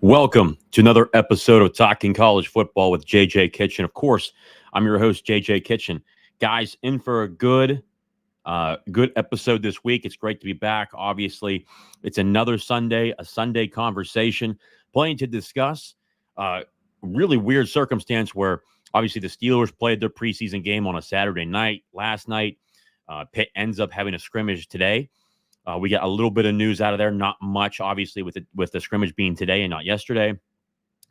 Welcome to another episode of Talking College Football with JJ Kitchen. Of course, I'm your host, JJ Kitchen. Guys, in for a good episode this week. It's great to be back. Obviously, it's another Sunday, a Sunday conversation, plenty to discuss. Really weird circumstance where obviously the Steelers played their preseason game on a Saturday night. Last night, Pitt ends up having a scrimmage today. We got a little bit of news out of there, not much, obviously, with the scrimmage being today and not yesterday,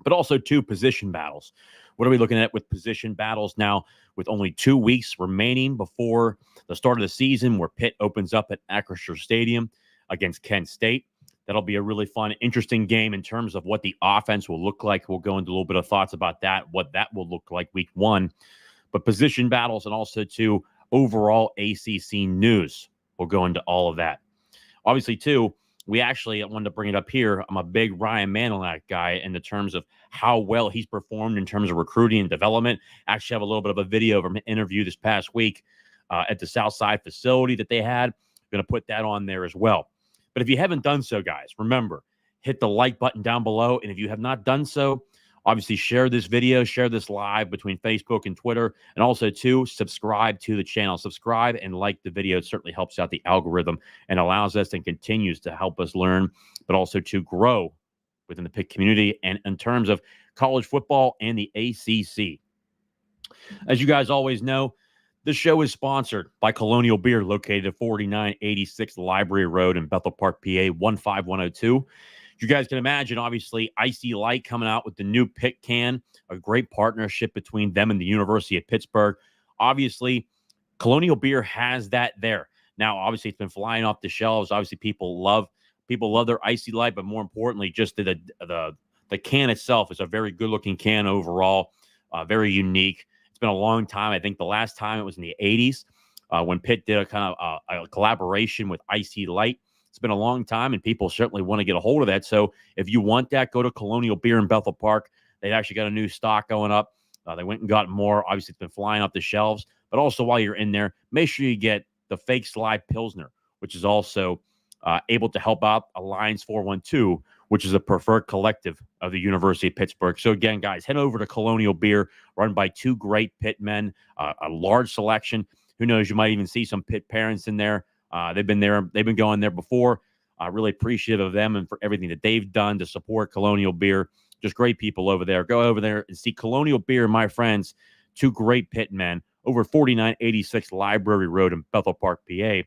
but also two position battles. What are we looking at with position battles now with only 2 weeks remaining before the start of the season where Pitt opens up at Acrisure Stadium against Kent State? That'll be a really fun, interesting game in terms of what the offense will look like. We'll go into a little bit of thoughts about that, what that will look like week one. But position battles and also to overall ACC news. We'll go into all of that. Obviously, too, I wanted to bring it up here. I'm a big Ryan Manilak guy in the terms of how well he's performed in terms of recruiting and development. Actually have a little bit of a video from an interview this past week at the Southside facility that they had. Going to put that on there as well. But if you haven't done so, guys, remember, hit the like button down below. And if you have not done so, obviously share this video, share this live between Facebook and Twitter, and also, too, subscribe to the channel. Subscribe and like the video. It certainly helps out the algorithm and allows us and continues to help us learn, but also to grow within the Pitt community and in terms of college football and the ACC. As you guys always know, the show is sponsored by Colonial Beer, located at 4986 Library Road in Bethel Park, PA, 15102. You guys can imagine, obviously, Icy Light coming out with the new Pitt can, a great partnership between them and the University of Pittsburgh. Obviously, Colonial Beer has that there. Now, obviously, it's been flying off the shelves. Obviously, people love their Icy Light, but more importantly, just the can itself is a very good-looking can overall, very unique. It's been a long time. I think the last time it was in the 80s when Pitt did a kind of a collaboration with Icy Light. It's been a long time, and people certainly want to get a hold of that. So if you want that, go to Colonial Beer in Bethel Park. They've actually got a new stock going up. They went and got more. Obviously, it's been flying off the shelves. But also, while you're in there, make sure you get the Fake Slide Pilsner, which is also able to help out Alliance 412, which is a preferred collective of the University of Pittsburgh. So again, guys, head over to Colonial Beer, run by two great Pitt men, a large selection. Who knows, you might even see some Pitt parents in there. They've been there. They've been going there before. Really appreciative of them and for everything that they've done to support Colonial Beer. Just great people over there. Go over there and see Colonial Beer, my friends. Two great Pitt men over 4986 Library Road in Bethel Park, PA,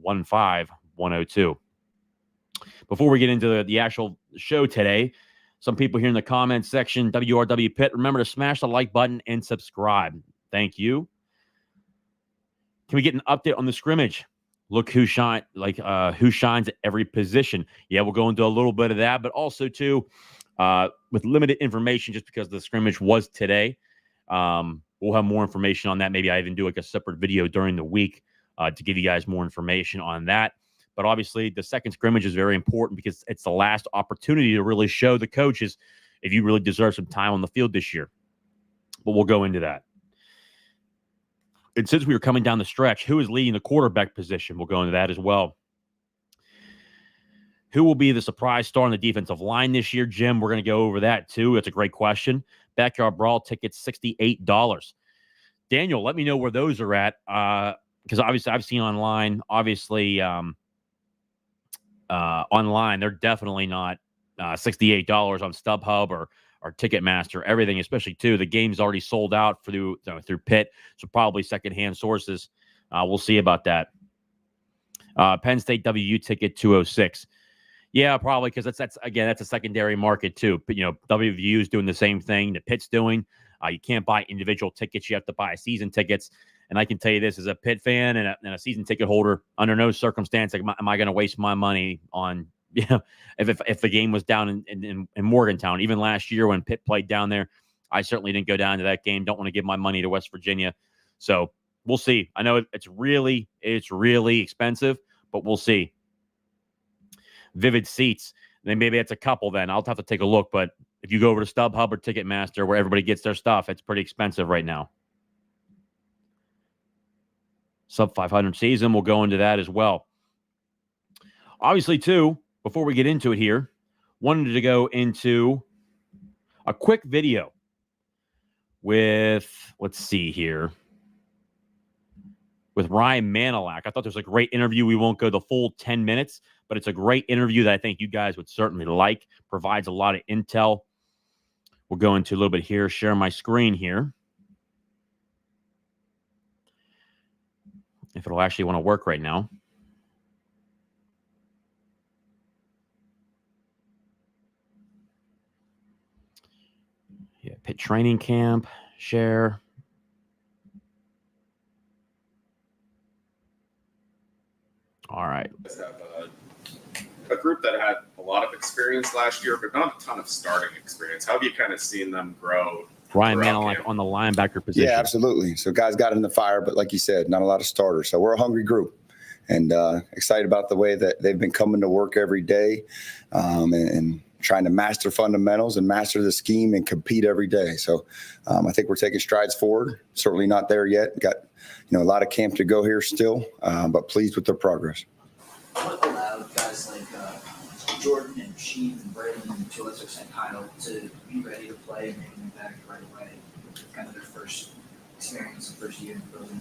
15102. Before we get into the actual show today, some people here in the comments section, WRW Pitt, remember to smash the like button and subscribe. Thank you. Can we get an update on the scrimmage? Look who shines at every position. Yeah, we'll go into a little bit of that, but also too, with limited information, just because the scrimmage was today. We'll have more information on that. Maybe I even do like a separate video during the week to give you guys more information on that. But obviously, the second scrimmage is very important because it's the last opportunity to really show the coaches if you really deserve some time on the field this year. But we'll go into that. And since we were coming down the stretch, who is leading the quarterback position? We'll go into that as well. Who will be the surprise star on the defensive line this year, Jim? We're going to go over that, too. That's a great question. Backyard Brawl tickets, $68. Daniel, let me know where those are at, because obviously I've seen online. Obviously, online, they're definitely not $68 on StubHub or Ticketmaster, everything, especially, too. The game's already sold out through Pitt, so probably secondhand sources. We'll see about that. Penn State WU ticket, $206. Yeah, probably, because that's a secondary market, too. But, WVU is doing the same thing that Pitt's doing. You can't buy individual tickets. You have to buy season tickets. And I can tell you this, as a Pitt fan and a season ticket holder, under no circumstance am I going to waste my money on if the game was down in Morgantown. Even last year when Pitt played down there, I certainly didn't go down to that game. Don't want to give my money to West Virginia. So we'll see. I know it's really expensive, but we'll see. Vivid Seats. Then maybe it's a couple then. I'll have to take a look. But if you go over to StubHub or Ticketmaster, where everybody gets their stuff, it's pretty expensive right now. Sub 500 season, we'll go into that as well. Obviously, too, before we get into it here, wanted to go into a quick video with, let's see here, with Ryan Manilak. I thought there was a great interview. We won't go the full 10 minutes, but it's a great interview that I think you guys would certainly like. Provides a lot of intel. We'll go into a little bit here, share my screen here. If it'll actually want to work right now. Yeah, Pitt training camp, share. All right. Have a group that had a lot of experience last year, but not a ton of starting experience. How have you kind of seen them grow? Ryan Manilak on the linebacker position. Yeah, absolutely. So guys got in the fire, but like you said, not a lot of starters. So we're a hungry group and excited about the way that they've been coming to work every day and trying to master fundamentals and master the scheme and compete every day. So I think we're taking strides forward. Certainly not there yet. Got a lot of camp to go here still, but pleased with their progress. What allowed guys like Jordan and Sheep and Braden and to a lesser extent Kyle to be ready to play and make an impact right away? Kind of their first experience, the first year in the building.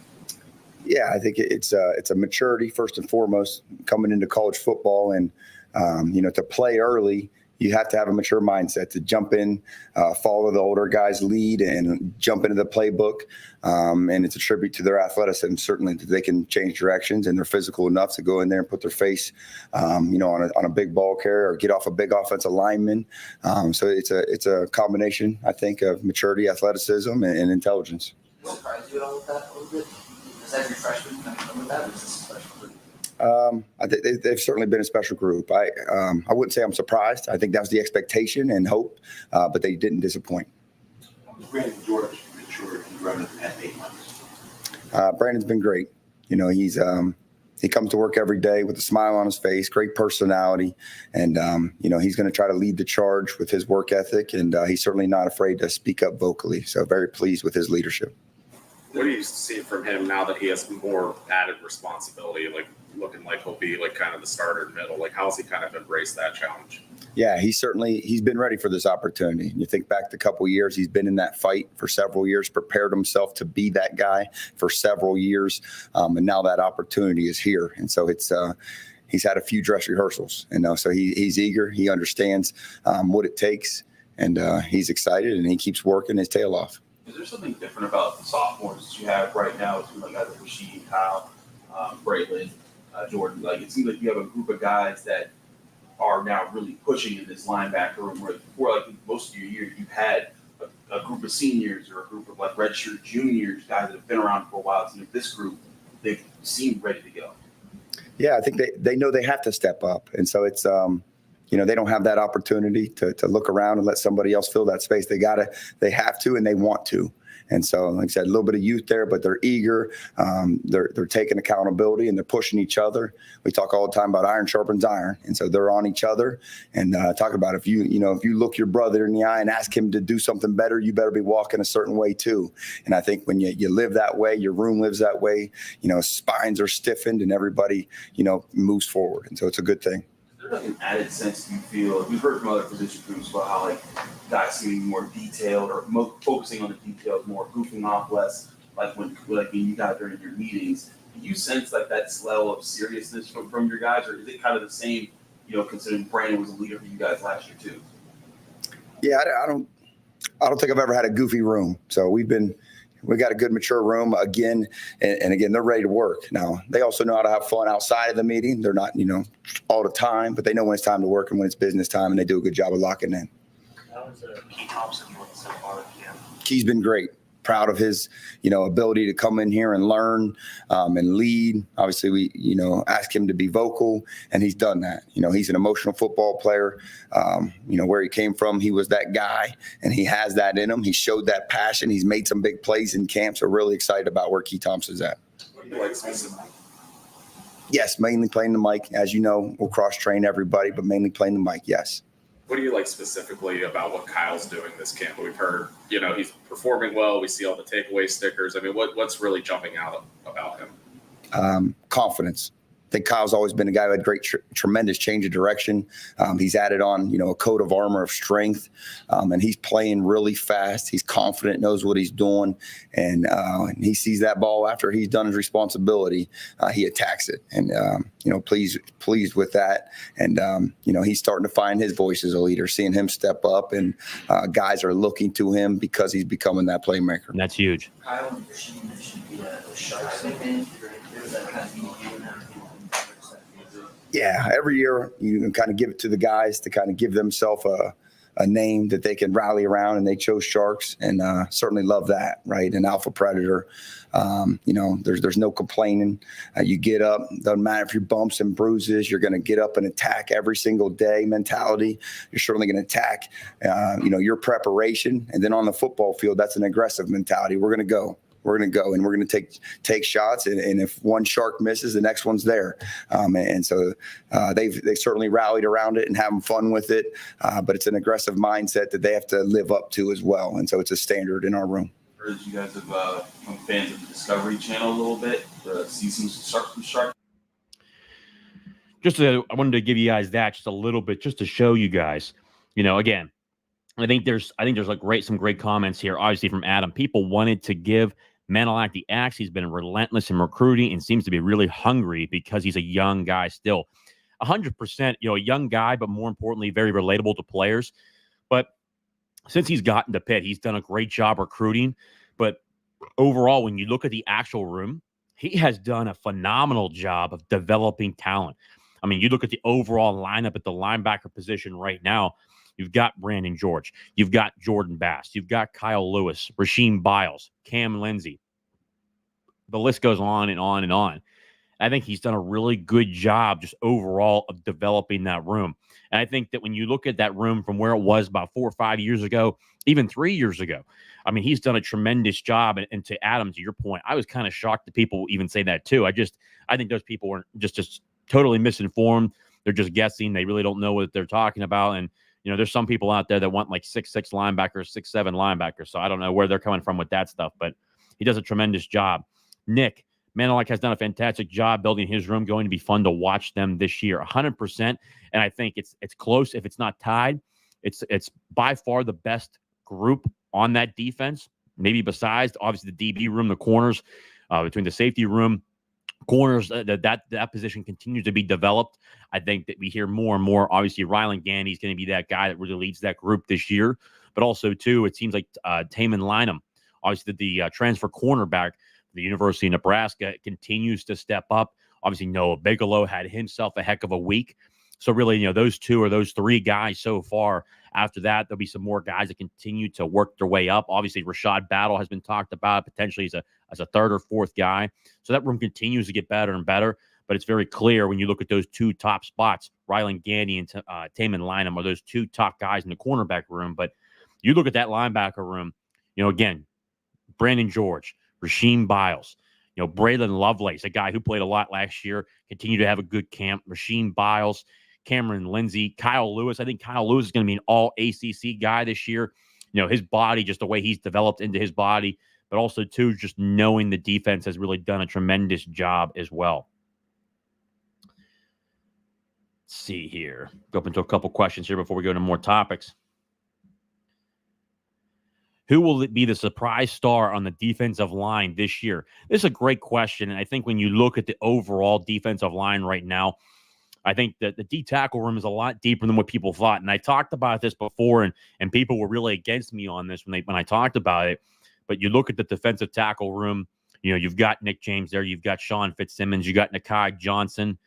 Yeah, I think it's a maturity first and foremost coming into college football, and to play early. You have to have a mature mindset to jump in, follow the older guys' lead, and jump into the playbook. And it's a tribute to their athleticism. Certainly, that they can change directions and they're physical enough to go in there and put their face, on a big ball carrier or get off a big offensive lineman. So it's a combination, I think, of maturity, athleticism, and intelligence. Surprised you at all with that a little bit? Is that your freshman kind of come with that, or is this a special group? I think they've certainly been a special group. I wouldn't say I'm surprised. I think that was the expectation and hope, but they didn't disappoint. Brandon George matured and grown in the past 8 months. Brandon's been great. He comes to work every day with a smile on his face, great personality, and he's going to try to lead the charge with his work ethic, and he's certainly not afraid to speak up vocally. So very pleased with his leadership. What do you see from him now that he has more added responsibility, like looking like he'll be like kind of the starter in middle? Like, how's he kind of embraced that challenge? Yeah, he's been ready for this opportunity. You think back to a couple of years, he's been in that fight for several years, prepared himself to be that guy for several years, and now that opportunity is here. And so he's had a few dress rehearsals, and so he's eager. He understands what it takes, and he's excited, and he keeps working his tail off. Is there something different about the sophomores that you have right now between like either Rasheed, Kyle, Braylon, Jordan? Like, it seems like you have a group of guys that are now really pushing in this linebacker room, where before, like most of your year, you've had a group of seniors or a group of like redshirt juniors, guys that have been around for a while. So this group, they seem ready to go. Yeah, I think they know they have to step up, and so it's they don't have that opportunity to look around and let somebody else fill that space. They have to, and they want to. And so, like I said, a little bit of youth there, but they're eager. They're taking accountability and they're pushing each other. We talk all the time about iron sharpens iron, and so they're on each other. And talk about if you look your brother in the eye and ask him to do something better, you better be walking a certain way too. And I think when you live that way, your room lives that way. Spines are stiffened and everybody moves forward, and so it's a good thing. Is there like an added sense you feel? We've heard from other position groups about how like guys seem more detailed or focusing on the details more, goofing off less, like when you guys are in your meetings. Do you sense like that level of seriousness from your guys, or is it kind of the same, considering Brandon was a leader for you guys last year too? Yeah, I don't think I've ever had a goofy room. So we got a good mature room again, and again, they're ready to work. Now, they also know how to have fun outside of the meeting. They're not, all the time, but they know when it's time to work and when it's business time, and they do a good job of locking in. How is Key Thompson doing so far? Key's been great. Proud of his, ability to come in here and learn and lead. Obviously, we, ask him to be vocal, and he's done that. He's an emotional football player. Where he came from, he was that guy, and he has that in him. He showed that passion. He's made some big plays in camp, so really excited about where Key Thompson's at. What do you like specifically? Yes, mainly playing the mic. As you know, we'll cross-train everybody, but mainly playing the mic, yes. What do you like specifically about what Kyle's doing this camp? We've heard, he's performing well. We see all the takeaway stickers. I mean, what's really jumping out about him? Confidence. think Kyle's always been a guy who had great, tremendous change of direction. He's added on, a coat of armor of strength, and he's playing really fast. He's confident, knows what he's doing, and he sees that ball after he's done his responsibility. He attacks it, and pleased with that. And he's starting to find his voice as a leader, seeing him step up, and guys are looking to him because he's becoming that playmaker. And that's huge. Kyle and Rasheed mentioned the Sharks nickname. Does that kind of mean you and them? Yeah, every year you can kind of give it to the guys to kind of give themselves a name that they can rally around, and they chose Sharks, and certainly love that, right? An alpha predator. There's no complaining. You get up, doesn't matter if you're bumps and bruises, you're going to get up and attack every single day mentality. You're certainly going to attack, your preparation. And then on the football field, that's an aggressive mentality. We're going to go. We're going to go, and we're going to take shots. And if one Shark misses, the next one's there. And so they certainly rallied around it and having fun with it. But it's an aggressive mindset that they have to live up to as well. And so it's a standard in our room. Heard you guys have become fans of the Discovery Channel a little bit, the seasons from Shark. I wanted to give you guys that just a little bit, just to show you guys, again, I think there's some great comments here, obviously from Adam. People wanted to give Manilak the axe. He's been relentless in recruiting and seems to be really hungry because he's a young guy still. 100%, a young guy, but more importantly, very relatable to players. But since he's gotten to Pitt, he's done a great job recruiting. But overall, when you look at the actual room, he has done a phenomenal job of developing talent. I mean, you look at the overall lineup at the linebacker position right now. You've got Brandon George. You've got Jordan Bass. You've got Kyle Lewis, Rasheem Biles, Cam Lindsey. The list goes on and on and on. I think he's done a really good job just overall of developing that room. And I think that when you look at that room from where it was about 4 or 5 years ago, even 3 years ago, I mean, he's done a tremendous job. And to Adam, to your point, I was kind of shocked that people even say that too. I think those people were just totally misinformed. They're just guessing. They really don't know what they're talking about. And there's some people out there that want like 6'6" linebackers, 6'7" linebackers. So I don't know where they're coming from with that stuff, but he does a tremendous job. Nick Manilak has done a fantastic job building his room. Going to be fun to watch them this year, 100%. And I think it's close. If it's not tied, it's by far the best group on that defense. Maybe besides obviously the DB room, the corners, between the safety room, corners, that position continues to be developed. I think that we hear more and more. Obviously, Rylan Gandy is going to be that guy that really leads that group this year. But also, too, it seems like Taman Lynham, obviously the transfer cornerback, the University of Nebraska, continues to step up. Obviously, Noah Bigelow had himself a heck of a week. So really, those two or those three guys so far. After that, there'll be some more guys that continue to work their way up. Obviously, Rashad Battle has been talked about potentially as a third or fourth guy. So that room continues to get better and better. But it's very clear when you look at those two top spots, Rylan Gandy and Taman Lynham are those two top guys in the cornerback room. But you look at that linebacker room, again, Brandon George, Rasheem Biles, Braylon Lovelace, a guy who played a lot last year, continue to have a good camp. Rasheem Biles, Cameron Lindsey, Kyle Lewis. I think Kyle Lewis is going to be an all ACC guy this year. His body, just the way he's developed into his body, but also, too, just knowing the defense has really done a tremendous job as well. Let's see here. Go up into a couple questions here before we go to more topics. Who will be the surprise star on the defensive line this year? This is a great question. And I think when you look at the overall defensive line right now, I think that the D tackle room is a lot deeper than what people thought. And I talked about this before, and people were really against me on this when I talked about it. But you look at the defensive tackle room, you've got Nick James there. You've got Sean Fitzsimmons. You got Nakai Johnson.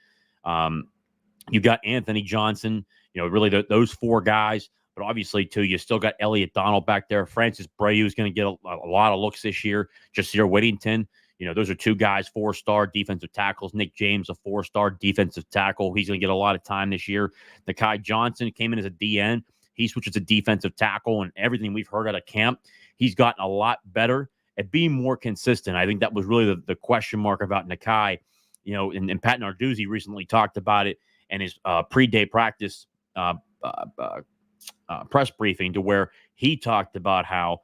You got Anthony Johnson, really those four guys. But obviously, too, you still got Elliot Donald back there. Francis Brayu is going to get a lot of looks this year. Jasir Whittington, those are two guys, 4-star defensive tackles. Nick James, a 4-star defensive tackle. He's going to get a lot of time this year. Nakai Johnson came in as a DN. He switches to defensive tackle, and everything we've heard out of camp, he's gotten a lot better at being more consistent. I think that was really the question mark about Nakai. And Pat Narduzzi recently talked about it in his pre-day practice press briefing, to where he talked about how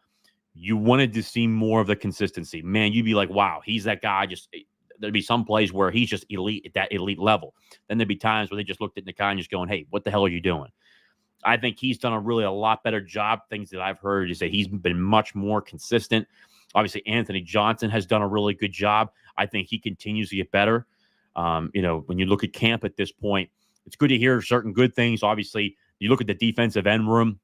you wanted to see more of the consistency. Man, you'd be like, wow, he's that guy. Just there'd be some plays where he's just elite at that elite level. Then there'd be times where they just looked at Nakai and just going, hey, what the hell are you doing? I think he's done a lot better job. Things that I've heard is that he's been much more consistent. Obviously, Anthony Johnson has done a really good job. I think he continues to get better. When you look at camp at this point, it's good to hear certain good things. Obviously, you look at the defensive end room.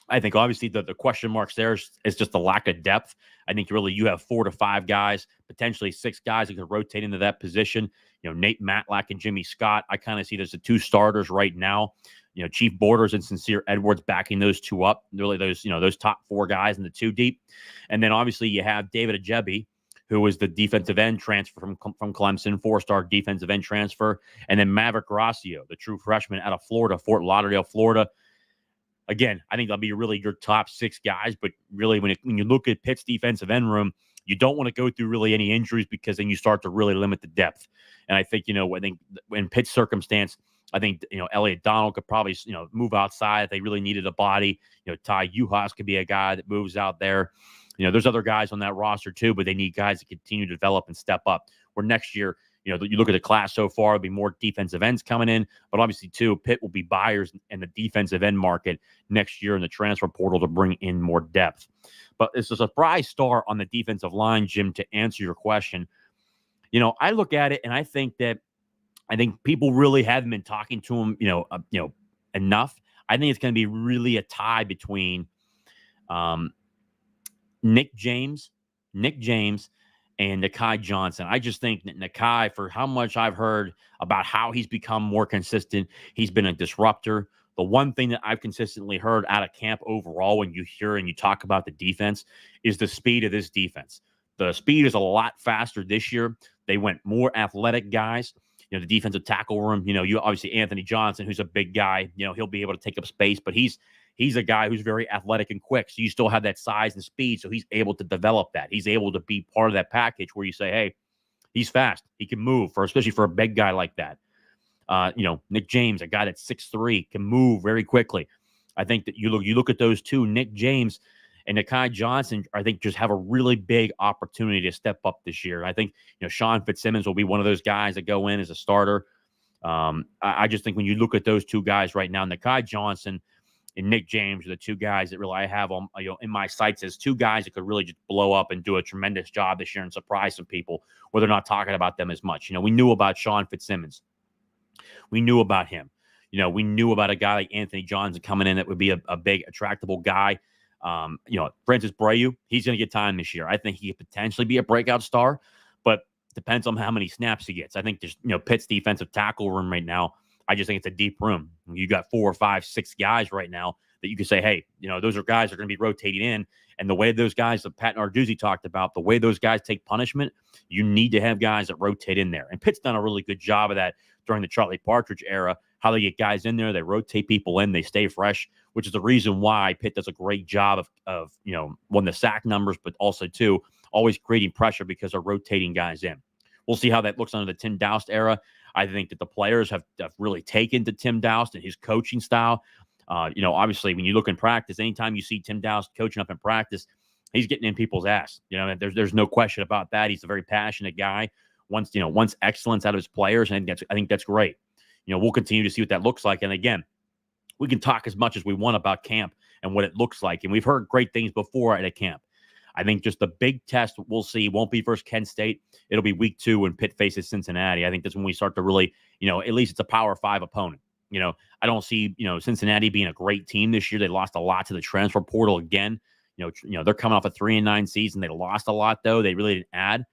I think obviously the question marks there is just the lack of depth. I think really you have 4 to 5 guys, potentially 6 guys who can rotate into that position. Nate Matlack and Jimmy Scott. I kind of see there's the 2 starters right now. Chief Borders and Sincere Edwards backing those 2 up. Really those top 4 guys in the 2 deep. And then obviously you have David Ajebi, who was the defensive end transfer from Clemson, 4-star defensive end transfer. And then Maverick Rossio, the true freshman out of Florida, Fort Lauderdale, Florida. Again, I think that'll be really your top 6 guys. But really, when you look at Pitt's defensive end room, you don't want to go through really any injuries because then you start to really limit the depth. And I think, in Pitt's circumstance, I think, Elliot Donald could probably, move outside if they really needed a body. Ty Uhas could be a guy that moves out there. There's other guys on that roster too, but they need guys to continue to develop and step up. Where next year, you look at the class so far, there'll be more defensive ends coming in, but obviously too, Pitt will be buyers in the defensive end market next year in the transfer portal to bring in more depth. But it's a surprise star on the defensive line, Jim, to answer your question. I look at it and I think people really haven't been talking to him, enough. I think it's going to be really a tie between Nick James and Nakai Johnson. I just think that Nakai, for how much I've heard about how he's become more consistent, he's been a disruptor. The one thing that I've consistently heard out of camp overall when you hear and you talk about the defense is the speed of this defense. The speed is a lot faster this year. They went more athletic guys. The defensive tackle room, you obviously Anthony Johnson, who's a big guy, he'll be able to take up space, but he's a guy who's very athletic and quick. So you still have that size and speed. So he's able to develop that. He's able to be part of that package where you say, hey, he's fast. He can move, especially for a big guy like that. Nick James, a guy that's 6'3", can move very quickly. I think that you look at those two, Nick James and Nakai Johnson, I think just have a really big opportunity to step up this year. I think, Sean Fitzsimmons will be one of those guys that go in as a starter. I just think when you look at those 2 guys right now, Nakai Johnson and Nick James are the 2 guys that really I have on, in my sights as 2 guys that could really just blow up and do a tremendous job this year and surprise some people where they're not talking about them as much. We knew about Sean Fitzsimmons. We knew about him. We knew about a guy like Anthony Johnson coming in that would be a big, attractable guy. Francis Brayu, he's going to get time this year. I think he could potentially be a breakout star, but depends on how many snaps he gets. I think there's, Pitt's defensive tackle room right now, I just think it's a deep room. You got 4 or 5, 6 guys right now that you can say, hey, those are guys that are going to be rotating in. And the way those guys that Pat Narduzzi talked about, the way those guys take punishment, you need to have guys that rotate in there. And Pitt's done a really good job of that during the Charlie Partridge era, how they get guys in there, they rotate people in, they stay fresh, which is the reason why Pitt does a great job of one, the sack numbers, but also, 2, always creating pressure because they're rotating guys in. We'll see how that looks under the Tim Doust era. I think that the players have really taken to Tim Doust and his coaching style. Obviously, when you look in practice, anytime you see Tim Doust coaching up in practice, he's getting in people's ass. There's no question about that. He's a very passionate guy. Wants excellence out of his players, and I think that's great. We'll continue to see what that looks like. And again, we can talk as much as we want about camp and what it looks like. And we've heard great things before at a camp. I think just the big test we'll see won't be versus Kent State. It'll be week 2 when Pitt faces Cincinnati. I think that's when we start to really, at least it's a Power 5 opponent. I don't see, Cincinnati being a great team this year. They lost a lot to the transfer portal again. They're coming off a 3-9 season. They lost a lot, though. They really didn't add.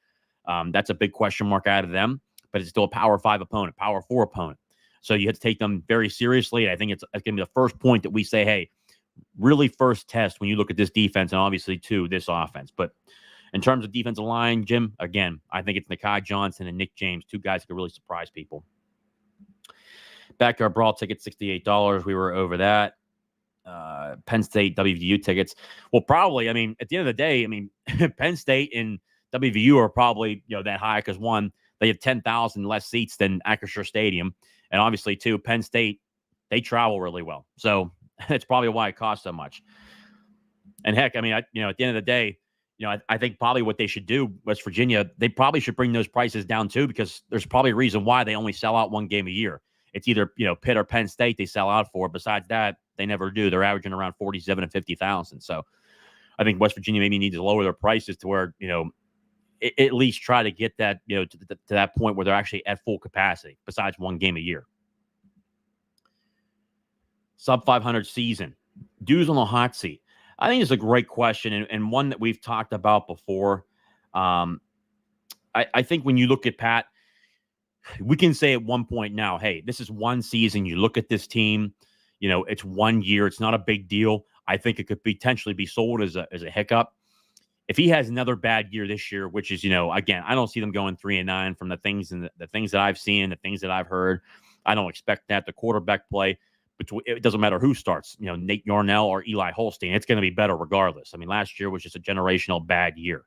That's a big question mark out of them, but it's still a Power 5 opponent, Power 4 opponent. So you have to take them very seriously. And I think it's going to be the first point that we say, hey, really first test when you look at this defense and obviously, too, this offense. But in terms of defensive line, Jim, again, I think it's Nakai Johnson and Nick James, 2 guys that could really surprise people. Backyard Brawl ticket, $68. We were over that. Penn State WVU tickets. Well, probably, at the end of the day, Penn State and WVU are probably, that high because, one, they have 10,000 less seats than Acrisure Stadium. And obviously, too, Penn State, they travel really well. So that's probably why it costs so much. And heck, at the end of the day, I think probably what they should do, West Virginia, they probably should bring those prices down too, because there's probably a reason why they only sell out one game a year. It's either, Pitt or Penn State they sell out for. Besides that, they never do. They're averaging around 47 and 50,000. So I think West Virginia maybe needs to lower their prices to where, at least try to get that, to that point where they're actually at full capacity besides one game a year. Sub 500 season. Dudes on the hot seat. I think it's a great question and one that we've talked about before. I think when you look at Pat, we can say at one point now, hey, this is one season. You look at this team, it's 1 year. It's not a big deal. I think it could potentially be sold as a hiccup. If he has another bad year this year, which is, again, I don't see them going 3-9 from the things that I've seen, the things that I've heard. I don't expect that. The quarterback play, it doesn't matter who starts, Nate Yarnell or Eli Holstein, it's going to be better regardless. I mean, last year was just a generational bad year.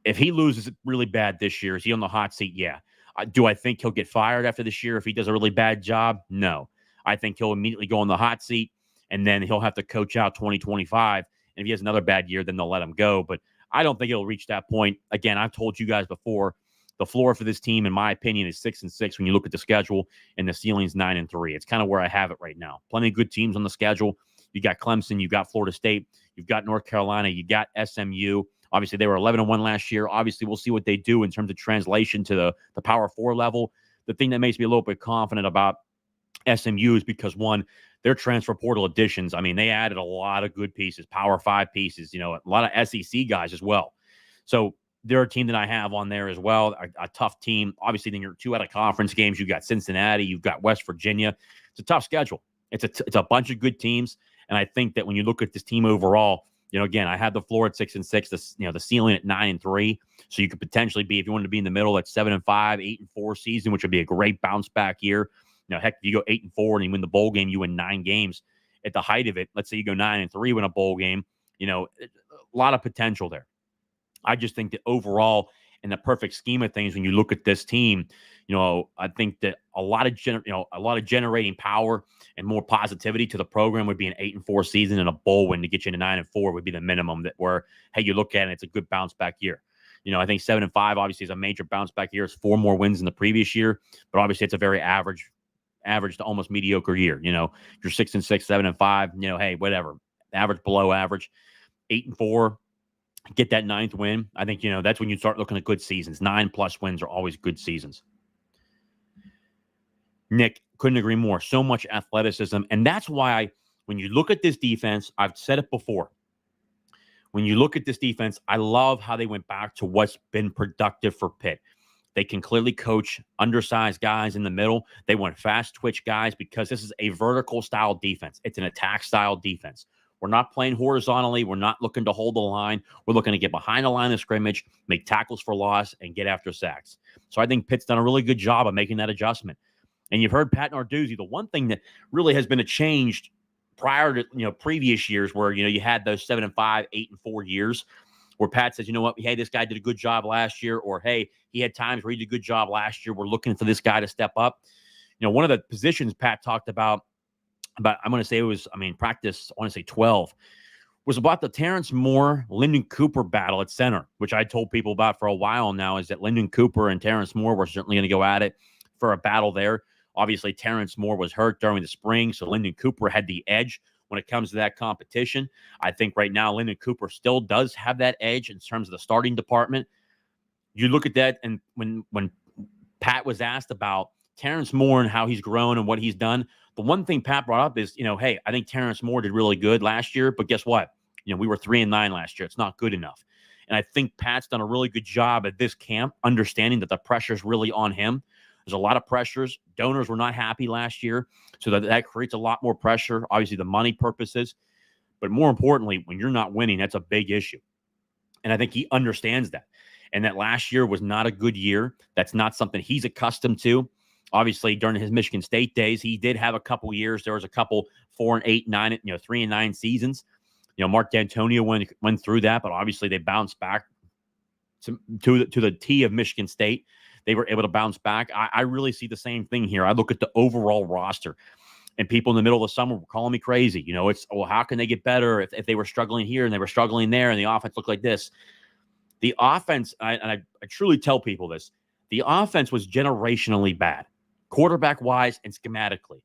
If he loses really bad this year, is he on the hot seat? Yeah. Do I think he'll get fired after this year if he does a really bad job? No. I think he'll immediately go on the hot seat, and then he'll have to coach out 2025. And if he has another bad year, then they'll let him go. But I don't think it'll reach that point. Again, I've told you guys before, the floor for this team, in my opinion, is 6-6 when you look at the schedule, and the ceiling's 9-3. It's kind of where I have it right now. Plenty of good teams on the schedule. You got Clemson, you got Florida State, you've got North Carolina, you got SMU. Obviously, they were 11-1 last year. Obviously, we'll see what they do in terms of translation to the Power 4 level. The thing that makes me a little bit confident about SMU is because, one, their transfer portal additions, I mean, they added a lot of good pieces, Power 5 pieces, a lot of SEC guys as well. So they're a team that I have on there as well, a tough team. Obviously, then your 2 out-of-conference games, you've got Cincinnati, you've got West Virginia. It's a tough schedule. It's a bunch of good teams, and I think that when you look at this team overall, again, I have the floor at 6-6, the ceiling at 9-3. So you could potentially be, if you wanted to be in the middle, at 7-5, 8-4 season, which would be a great bounce back year. Heck, if you go 8-4 and you win the bowl game, you win 9 games at the height of it. Let's say you go 9-3, win a bowl game. A lot of potential there. I just think that overall, in the perfect scheme of things, when you look at this team, I think that a lot of generating power and more positivity to the program would be an 8-4 season, and a bowl win to get you to 9-4 would be the minimum. That where, hey, you look at it, it's a good bounce back year. I think 7-5 obviously is a major bounce back year. It's 4 more wins than the previous year, but obviously it's a very average to almost mediocre year. You're 6-6, 7-5. Hey, whatever, average, below average. 8-4. Get that 9th win. I think, that's when you start looking at good seasons. 9+ wins are always good seasons. Nick, couldn't agree more. So much athleticism. And that's why when you look at this defense, I've said it before. When you look at this defense, I love how they went back to what's been productive for Pitt. They can clearly coach undersized guys in the middle. They want fast twitch guys because this is a vertical style defense. It's an attack style defense. We're not playing horizontally. We're not looking to hold the line. We're looking to get behind the line of scrimmage, make tackles for loss, and get after sacks. So I think Pitt's done a really good job of making that adjustment. And you've heard Pat Narduzzi, the one thing that really has been a change prior to, previous years where, you had those 7-5, 8-4 years where Pat says, you know what, hey, this guy did a good job last year, or hey, he had times where he did a good job last year. We're looking for this guy to step up. One of the positions Pat talked about, I'm going to say it was, practice, I want to say 12, was about the Terrence Moore, Lyndon Cooper battle at center, which I told people about for a while now, is that Lyndon Cooper and Terrence Moore were certainly going to go at it for a battle there. Obviously, Terrence Moore was hurt during the spring, so Lyndon Cooper had the edge when it comes to that competition. I think right now Lyndon Cooper still does have that edge in terms of the starting department. You look at that, and when Pat was asked about Terrence Moore and how he's grown and what he's done, the one thing Pat brought up is, hey, I think Terrence Moore did really good last year, but guess what? We were 3-9 last year. It's not good enough. And I think Pat's done a really good job at this camp, understanding that the pressure's really on him. There's a lot of pressures. Donors were not happy last year, so that creates a lot more pressure, obviously the money purposes. But more importantly, when you're not winning, that's a big issue. And I think he understands that. And that last year was not a good year. That's not something he's accustomed to. Obviously, during his Michigan State days, he did have a couple years. There was a couple 4-8, 9, 3-9 seasons. Mark D'Antonio went through that, but obviously they bounced back to the T of Michigan State. They were able to bounce back. I really see the same thing here. I look at the overall roster. And people in the middle of the summer were calling me crazy. It's, well, how can they get better if they were struggling here and they were struggling there and the offense looked like this? The offense, I truly tell people this, the offense was generationally bad, quarterback-wise and schematically.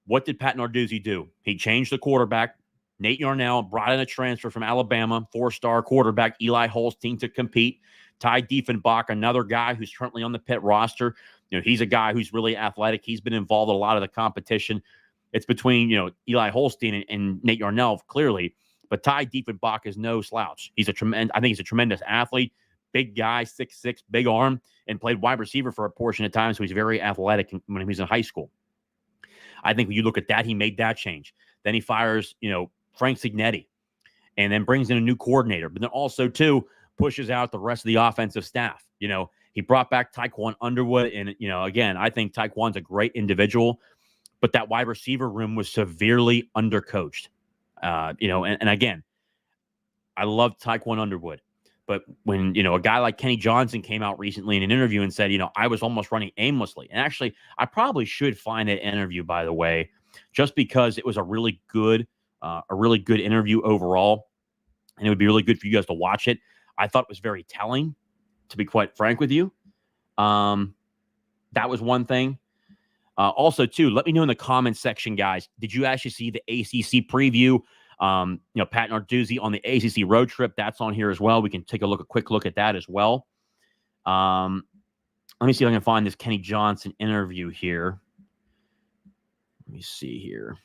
What did Pat Narduzzi do? He changed the quarterback. Nate Yarnell brought in a transfer from Alabama, 4-star quarterback Eli Holstein to compete. Ty Diefenbach, another guy who's currently on the Pitt roster. He's a guy who's really athletic. He's been involved in a lot of the competition. It's between, Eli Holstein and Nate Yarnell, clearly. But Ty Diefenbach is no slouch. I think he's a tremendous athlete. Big guy, 6'6", big arm, and played wide receiver for a portion of time, so he's very athletic when he was in high school. I think when you look at that, he made that change. Then he fires, Frank Signetti, and then brings in a new coordinator. But then also, too, pushes out the rest of the offensive staff. He brought back Tyquan Underwood, and, again, I think Tyquan's a great individual, but that wide receiver room was severely undercoached. And again, I love Tyquan Underwood. But when, a guy like Kenny Johnson came out recently in an interview and said, I was almost running aimlessly. And actually, I probably should find that interview, by the way, just because it was a really good interview overall. And it would be really good for you guys to watch it. I thought it was very telling, to be quite frank with you. That was one thing. Also, too, let me know in the comments section, guys. Did you actually see the ACC preview? Pat Narduzzi on the ACC road trip. That's on here as well. We can take a quick look at that as well. Let me see if I can find this Kenny Johnson interview here. Let me see here.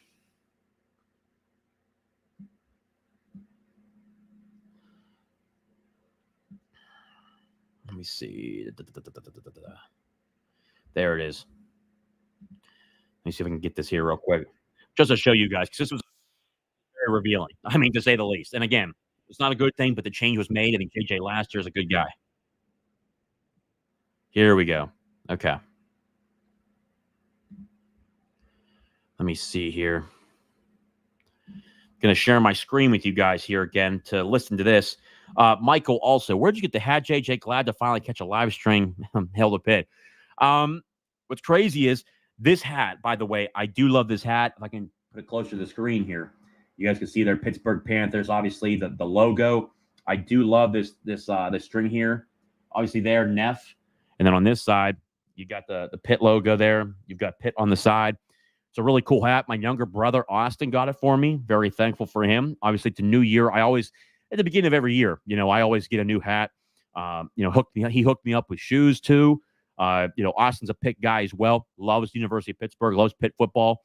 Let me see. There it is. Let me see if I can get this here real quick. Just to show you guys, because this was very revealing. I mean, to say the least. And again, it's not a good thing, but the change was made. I think JJ last year is a good guy. Here we go. Okay. Let me see here. Going to share my screen with you guys here again to listen to this. Michael, also, where'd you get the hat, JJ? Glad to finally catch a live stream. Hell to Pitt. What's crazy is this hat, by the way, I do love this hat. If I can put it closer to the screen here, you guys can see their Pittsburgh Panthers, obviously the logo. I do love this string here. Obviously there, Neff. And then on this side, you got the Pitt logo there. You've got Pitt on the side. It's a really cool hat. My younger brother, Austin, got it for me. Very thankful for him. Obviously, it's a new year. I always, at the beginning of every year, I always get a new hat. He hooked me up with shoes too. Austin's a Pitt guy as well. Loves the University of Pittsburgh. Loves Pitt football.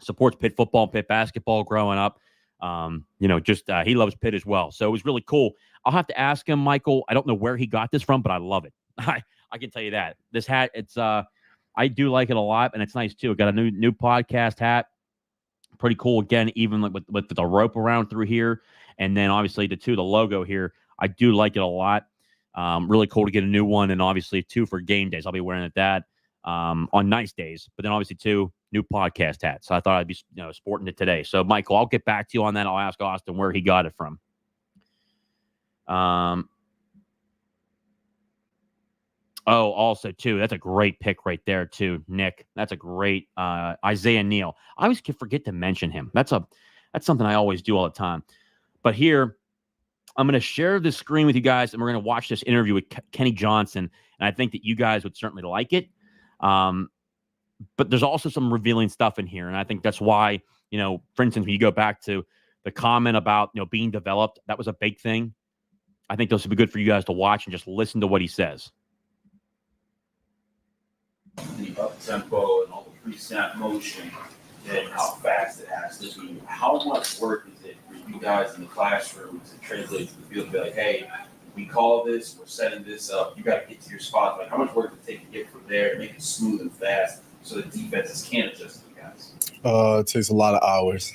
Supports Pitt football, Pitt basketball growing up. He loves Pitt as well. So it was really cool. I'll have to ask him, Michael. I don't know where he got this from, but I love it. I can tell you that. This hat, I do like it a lot, and it's nice too. Got a new podcast hat. Pretty cool. Again, even with the rope around through here. And then obviously the logo here. I do like it a lot. Really cool to get a new one. And obviously 2 for game days. I'll be wearing that on nice days. But then obviously 2 new podcast hats. So I thought I'd be sporting it today. So Michael, I'll get back to you on that. I'll ask Austin where he got it from. Also too, that's a great pick right there too, Nick. That's a great Isaiah Neal. I always forget to mention him. That's something I always do all the time. But here, I'm going to share this screen with you guys, and we're going to watch this interview with Kenny Johnson. And I think that you guys would certainly like it. But there's also some revealing stuff in here, and I think that's why, for instance, when you go back to the comment about being developed, that was a big thing. I think those would be good for you guys to watch and just listen to what he says. The up tempo and all the pre-snap motion and how fast it has to be. How much work is it for you guys in the classroom to translate to the field and be like, hey, we call this, we're setting this up, you got to get to your spot. Like, how much work does it take to get from there and make it smooth and fast so the defenses can adjust to you guys? It takes a lot of hours.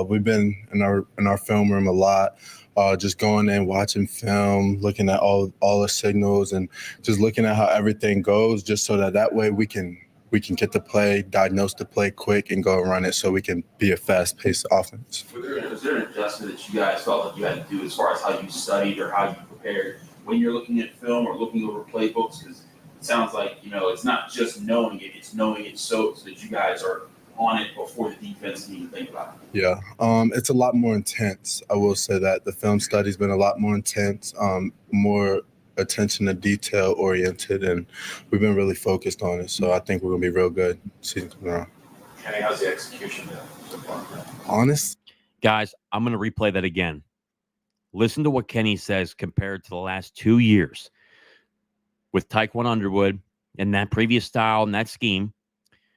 We've been in our film room a lot. Just going in, watching film, looking at all the signals, and just looking at how everything goes, just so that way we can get the play, diagnose the play quick, and go and run it, so we can be a fast-paced offense. Was there an adjustment that you guys felt like you had to do as far as how you studied or how you prepared when you're looking at film or looking over playbooks? Because it sounds like it's not just knowing it; it's knowing it so that you guys are on it before the defense can even think about it? Yeah, it's a lot more intense. I will say that the film study's been a lot more intense, more attention to detail oriented, and we've been really focused on it. So I think we're gonna be real good season coming around. Kenny, how's the execution been so far? Honest, Guys, I'm going to replay that again. Listen to what Kenny says compared to the last 2 years with Taekwon Underwood and that previous style and that scheme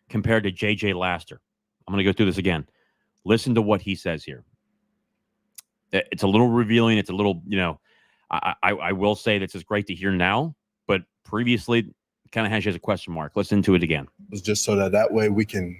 compared to J.J. Laster. I'm going to go through this again. Listen to what he says here. It's a little revealing. It's a little, I will say this is great to hear now, but previously kind of has you as a question mark. Listen to it again. it's just so that way we can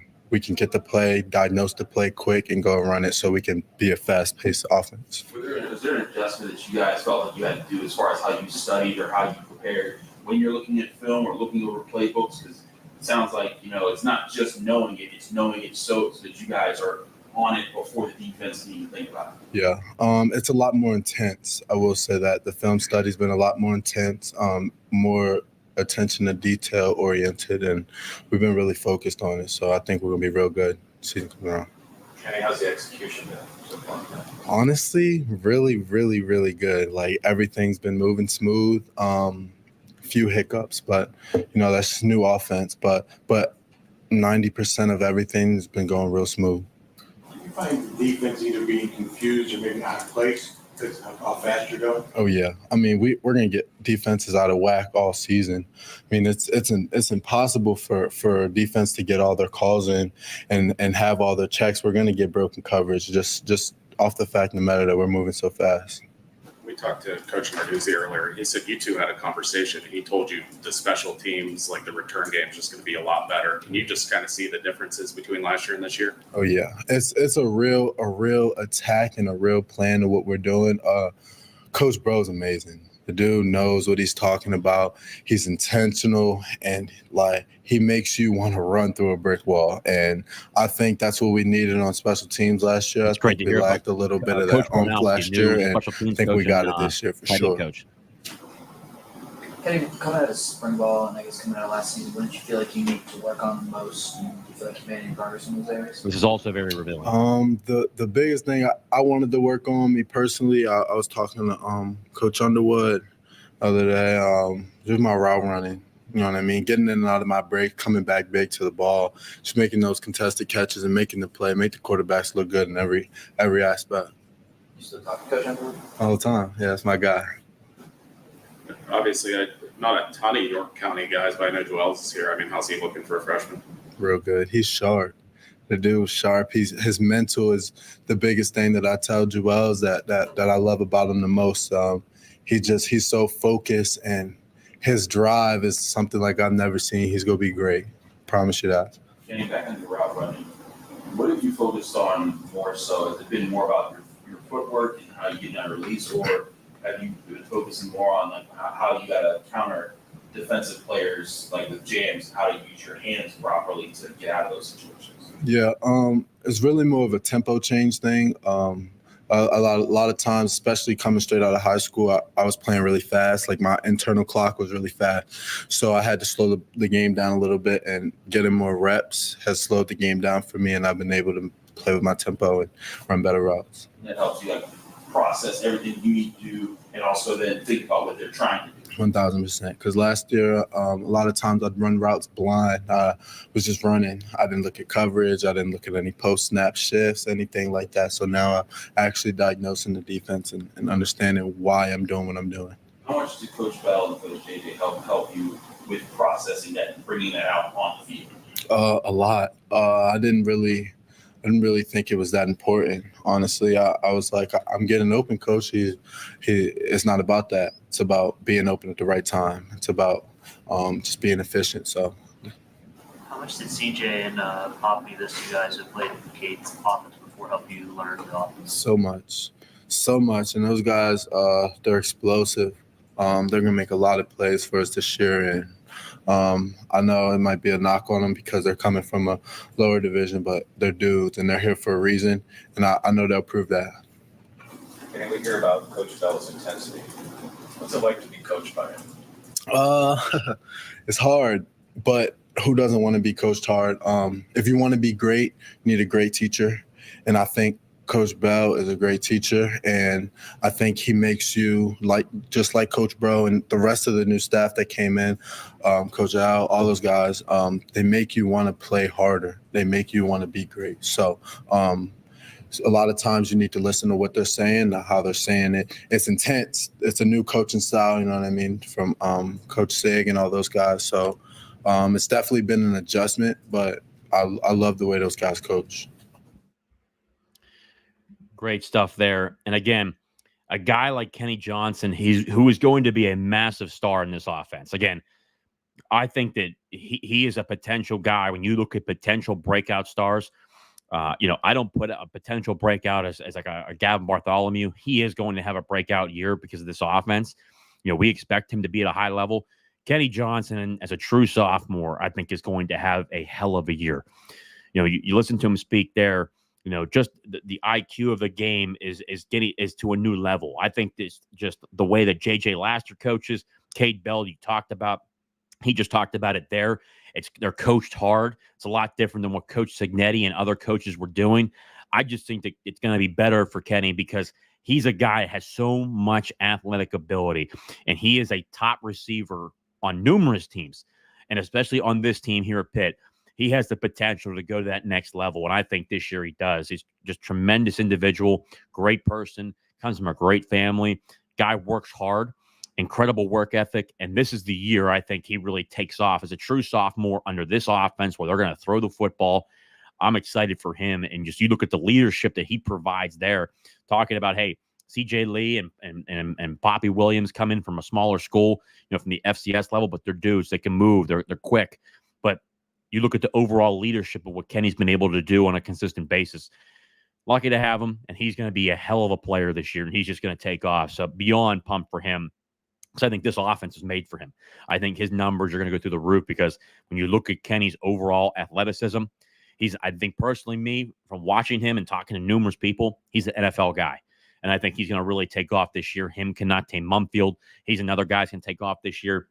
get the play, diagnose the play quick, and go and run it so we can be a fast-paced offense. Was there an adjustment that you guys felt like you had to do as far as how you studied or how you prepared when you're looking at film or looking over playbooks? Because it sounds like, it's not just knowing it, it's knowing it so that you guys are on it before the defense can even think about it. Yeah, it's a lot more intense. I will say that the film study's been a lot more intense, more attention to detail oriented, and we've been really focused on it. So I think we're gonna be real good season coming around. Kenny, how's the execution been so far? Honestly, really, really, really good. Like everything's been moving smooth. Few hiccups, but that's just new offense. But 90% of everything's been going real smooth. Do you find the defense either being confused or maybe out of place because of how fast you're going? Oh yeah, I mean we're gonna get defenses out of whack all season. I mean it's impossible for defense to get all their calls in and have all their checks. We're gonna get broken coverage just off the fact no matter that we're moving so fast. We talked to Coach Narduzzi earlier. He said you two had a conversation. He told you the special teams, like the return game, is just going to be a lot better. Can you just kind of see the differences between last year and this year? Oh yeah, it's a real attack and a real plan to what we're doing. Coach Bro's amazing. The dude knows what he's talking about. He's intentional, and he makes you want to run through a brick wall. And I think that's what we needed on special teams last year. It's great to we hear lacked a little bit of Coach that oomph Brownowski, last new year, and special I teams think we coach got and, it this year for tight end sure. Coach. Kenny, coming out of spring ball and I guess coming out of last season, what did you feel like you need to work on the most? Do you feel like you made any progress in those areas? This is also very revealing. The biggest thing I wanted to work on, me personally, I was talking to Coach Underwood the other day, just my route running. You know what I mean? Getting in and out of my break, coming back big to the ball, just making those contested catches and making the play, make the quarterbacks look good in every aspect. You still talk to Coach Underwood? All the time. Yeah, that's my guy. Obviously, not a ton of York County guys, but I know Joel's is here. I mean, how's he looking for a freshman? Real good. He's sharp. The dude's sharp. His mental is the biggest thing that I tell Joel that I love about him the most. He's so focused, and his drive is something like I've never seen. He's gonna be great. Promise you that. Getting back into route running, what have you focused on more so? Has it been more about your footwork and how you get down release, or have you been focusing more on how you got to counter defensive players like with jams, how to use your hands properly to get out of those situations? Yeah, it's really more of a tempo change thing. A lot of times, especially coming straight out of high school, I was playing really fast. Like my internal clock was really fast. So I had to slow the game down a little bit, and getting more reps has slowed the game down for me, and I've been able to play with my tempo and run better routes. And that helps you process everything you need to do and also then think about what they're trying to do. 1,000%. Because last year, a lot of times I'd run routes blind. I was just running. I didn't look at coverage. I didn't look at any post-snap shifts, anything like that. So now I'm actually diagnosing the defense and understanding why I'm doing what I'm doing. How much did Coach Bell and Coach JJ help you with processing that and bringing that out on the field? A lot. I didn't really think it was that important. Honestly, I was like, I'm getting open, Coach. It's not about that. It's about being open at the right time. It's about just being efficient. So, How much did CJ and Poppy, those two guys who played in Kate's offense before, help you learn the offense? so much. And those guys, they're explosive. They're gonna make a lot of plays for us this year, and I know it might be a knock on them because they're coming from a lower division, but they're dudes and they're here for a reason, and I know they'll prove that. Can we hear about Coach Bell's intensity? What's it like to be coached by him? It's hard, but who doesn't want to be coached hard? If you want to be great, you need a great teacher. And I think Coach Bell is a great teacher, and I think he makes you just like Coach Bro and the rest of the new staff that came in, Coach Al, all those guys. They make you want to play harder. They make you want to be great. So a lot of times you need to listen to what they're saying, how they're saying it. It's intense. It's a new coaching style, you know what I mean, from Coach Sig and all those guys. So it's definitely been an adjustment, but I love the way those guys coach. Great stuff there. And again, a guy like Kenny Johnson, who is going to be a massive star in this offense. Again, I think that he is a potential guy. When you look at potential breakout stars, I don't put a potential breakout as like a Gavin Bartholomew. He is going to have a breakout year because of this offense. We expect him to be at a high level. Kenny Johnson, as a true sophomore, I think is going to have a hell of a year. You listen to him speak there. Just the IQ of the game is to a new level. I think this just the way that JJ Laster coaches, Cade Bell, he just talked about it there. They're coached hard. It's a lot different than what Coach Signetti and other coaches were doing. I just think that it's going to be better for Kenny because he's a guy that has so much athletic ability, and he is a top receiver on numerous teams, and especially on this team here at Pitt. He has the potential to go to that next level, and I think this year he does. He's just tremendous individual, great person, comes from a great family. Guy works hard, incredible work ethic, and this is the year I think he really takes off as a true sophomore under this offense where they're going to throw the football. I'm excited for him, and just you look at the leadership that he provides there, talking about, hey, CJ Lee and Poppy Williams come in from a smaller school, from the FCS level, but they're dudes. They can move. They're quick. But you look at the overall leadership of what Kenny's been able to do on a consistent basis. Lucky to have him, and he's going to be a hell of a player this year, and he's just going to take off. So beyond pumped for him. So I think this offense is made for him. I think his numbers are going to go through the roof because when you look at Kenny's overall athleticism, I think personally, from watching him and talking to numerous people, he's an NFL guy. And I think he's going to really take off this year. Him, Kanate Mumfield, he's another guy who's going to take off this year.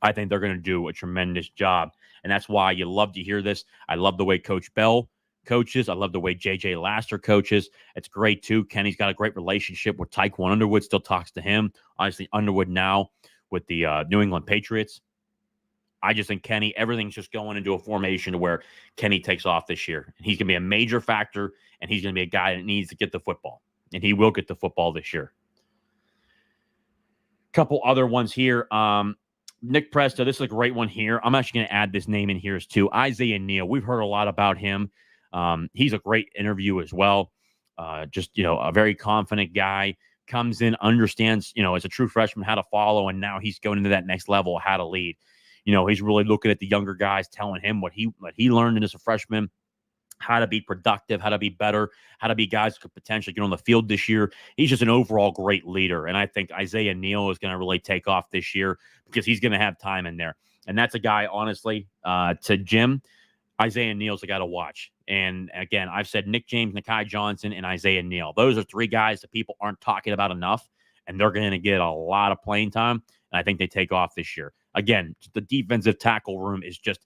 I think they're going to do a tremendous job. And that's why you love to hear this. I love the way Coach Bell coaches. I love the way JJ Laster coaches. It's great, too. Kenny's got a great relationship with Tyquan Underwood, still talks to him. Obviously, Underwood now with the New England Patriots. I just think Kenny, everything's just going into a formation to where Kenny takes off this year. And he's going to be a major factor, and he's going to be a guy that needs to get the football. And he will get the football this year. Couple other ones here. Nick Presto, this is a great one here. I'm actually going to add this name in here as too. Isaiah Neal. We've heard a lot about him. He's a great interview as well. Just, a very confident guy. Comes in, understands, as a true freshman, how to follow, and now he's going into that next level, how to lead. He's really looking at the younger guys, telling him what he learned as a freshman, how to be productive, how to be better, how to be guys who could potentially get on the field this year. He's just an overall great leader. And I think Isaiah Neal is going to really take off this year because he's going to have time in there. And that's a guy, honestly, to Jim, Isaiah Neal's a guy to watch. And again, I've said Nick James, Nakai Johnson, and Isaiah Neal. Those are three guys that people aren't talking about enough, and they're going to get a lot of playing time. And I think they take off this year. Again, the defensive tackle room is just,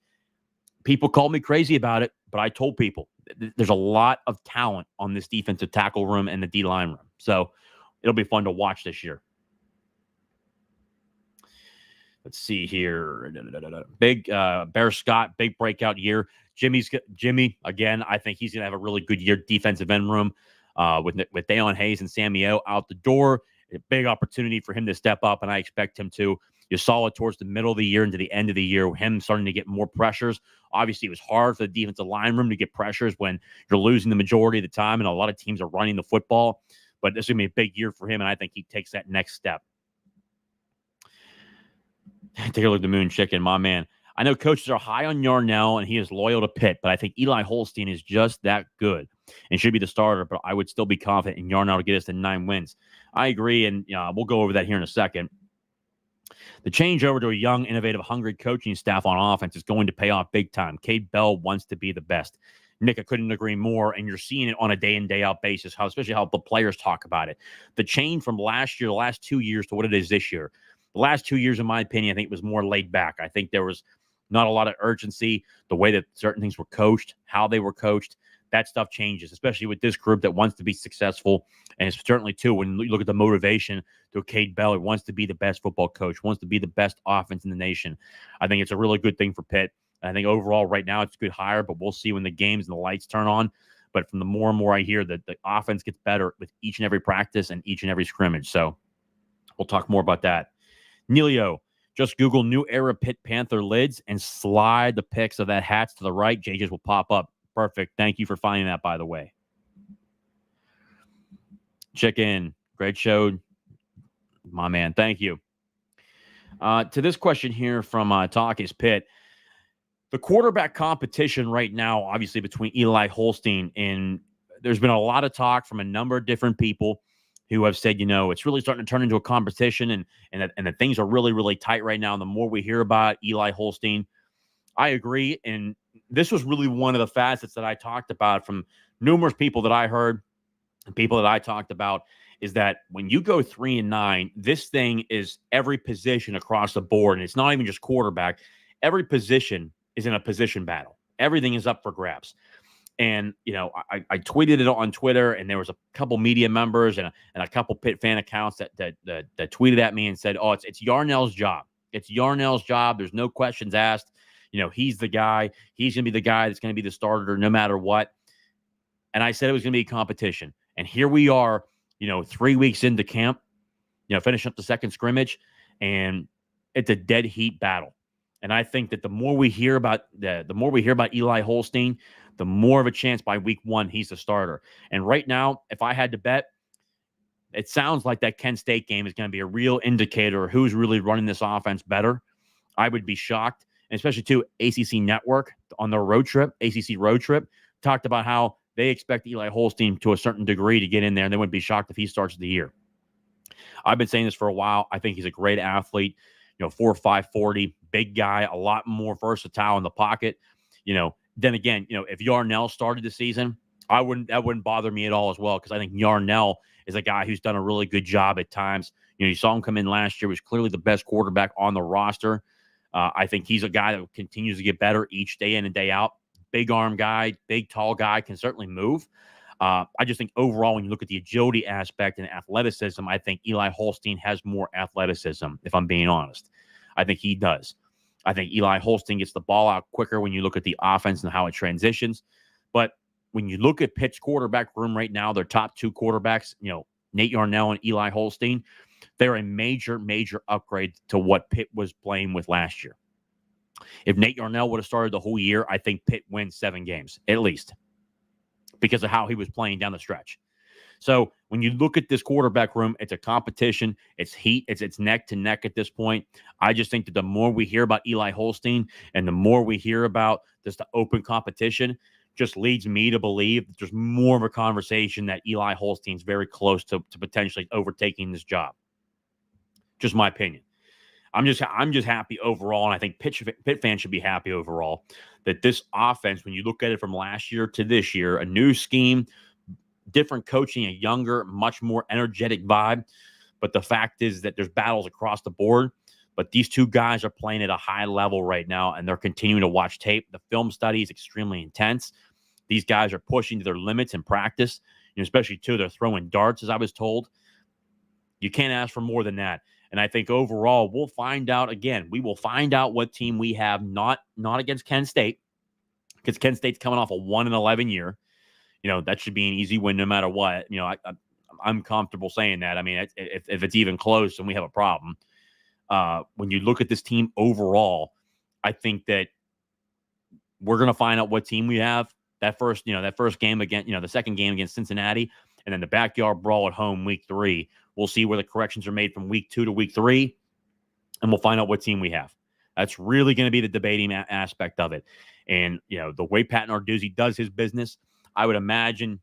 people call me crazy about it, but I told people there's a lot of talent on this defensive tackle room and the D-line room. So it'll be fun to watch this year. Let's see here. Big Bear Scott, big breakout year. Jimmy, again, I think he's going to have a really good year defensive end room with Dalen Hayes and Sammy O out the door. A big opportunity for him to step up, and I expect him to. You saw it towards the middle of the year into the end of the year, him starting to get more pressures. Obviously, it was hard for the defensive line room to get pressures when you're losing the majority of the time, and a lot of teams are running the football. But this is going to be a big year for him, and I think he takes that next step. Take a look at the Moon Chicken, my man. I know coaches are high on Yarnell, and he is loyal to Pitt, but I think Eli Holstein is just that good and should be the starter, but I would still be confident in Yarnell to get us to 9 wins. I agree, and we'll go over that here in a second. The change over to a young, innovative, hungry coaching staff on offense is going to pay off big time. Cade Bell wants to be the best. Nick, I couldn't agree more, and you're seeing it on a day-in, day-out basis, especially how the players talk about it. The change from last year, the last 2 years, to what it is this year. The last 2 years, in my opinion, I think it was more laid back. I think there was not a lot of urgency, the way that certain things were coached, how they were coached, that stuff changes, especially with this group that wants to be successful. And it's certainly, too, when you look at the motivation to Cade Bell, who wants to be the best football coach, wants to be the best offense in the nation. I think it's a really good thing for Pitt. I think overall right now it's a good hire, but we'll see when the games and the lights turn on. But from the more and more I hear that the offense gets better with each and every practice and each and every scrimmage. So we'll talk more about that. Neilio, just Google New Era Pitt Panther lids and slide the pics of that hats to the right. JJ's will pop up. Perfect. Thank you for finding that, by the way. Check in. Great show. My man. Thank you. To this question here from Talk is Pitt. The quarterback competition right now, obviously, between Eli Holstein, and there's been a lot of talk from a number of different people who have said, it's really starting to turn into a competition and that things are really, really tight right now. And the more we hear about Eli Holstein, I agree. And this was really one of the facets that I talked about from numerous people that I heard and people that I talked about is that when you go 3-9, this thing is every position across the board. And it's not even just quarterback. Every position is in a position battle. Everything is up for grabs. And, I tweeted it on Twitter, and there was a couple media members and a couple Pitt fan accounts that tweeted at me and said, oh, it's Yarnell's job. It's Yarnell's job. There's no questions asked. He's the guy. He's going to be the guy that's going to be the starter no matter what. And I said it was going to be a competition. And here we are, 3 weeks into camp, finishing up the second scrimmage, and it's a dead heat battle. And I think that the more we hear about Eli Holstein, the more of a chance by week 1 he's the starter. And right now, if I had to bet, it sounds like that Kent State game is going to be a real indicator of who's really running this offense better. I would be shocked. And especially, too, ACC Network on their ACC road trip, talked about how they expect Eli Holstein to a certain degree to get in there, and they wouldn't be shocked if he starts the year. I've been saying this for a while. I think he's a great athlete, 4.5 40, big guy, a lot more versatile in the pocket. Then again, if Yarnell started the season, that wouldn't bother me at all as well, because I think Yarnell is a guy who's done a really good job at times. You saw him come in last year, was clearly the best quarterback on the roster. I think he's a guy that continues to get better each day in and day out. Big arm guy, big, tall guy, can certainly move. I just think overall, when you look at the agility aspect and athleticism, I think Eli Holstein has more athleticism, if I'm being honest. I think he does. I think Eli Holstein gets the ball out quicker when you look at the offense and how it transitions. But when you look at Pitt's quarterback room right now, their top 2 quarterbacks, Nate Yarnell and Eli Holstein, they're a major, major upgrade to what Pitt was playing with last year. If Nate Yarnell would have started the whole year, I think Pitt wins 7 games, at least, because of how he was playing down the stretch. So when you look at this quarterback room, it's a competition. It's heat. It's neck to neck at this point. I just think that the more we hear about Eli Holstein and the more we hear about just the open competition, just leads me to believe that there's more of a conversation that Eli Holstein's very close to potentially overtaking this job. Just my opinion. I'm just happy overall, and I think Pitt fans should be happy overall that this offense, when you look at it from last year to this year, a new scheme, different coaching, a younger, much more energetic vibe. But the fact is that there's battles across the board. But these 2 guys are playing at a high level right now, and they're continuing to watch tape. The film study is extremely intense. These guys are pushing to their limits in practice, especially, too, they're throwing darts, as I was told. You can't ask for more than that. And I think overall, we'll find out again. We will find out what team we have, not against Kent State, because Kent State's coming off a 1-11 year. That should be an easy win no matter what. I'm comfortable saying that. I mean, if it's even close, then we have a problem. When you look at this team overall, I think that we're going to find out what team we have. That first game against, the second game against Cincinnati, and then the backyard brawl at home week 3. We'll see where the corrections are made from week 2 to week 3, and we'll find out what team we have. That's really going to be the debating aspect of it. And, the way Pat Narduzzi does his business, I would imagine,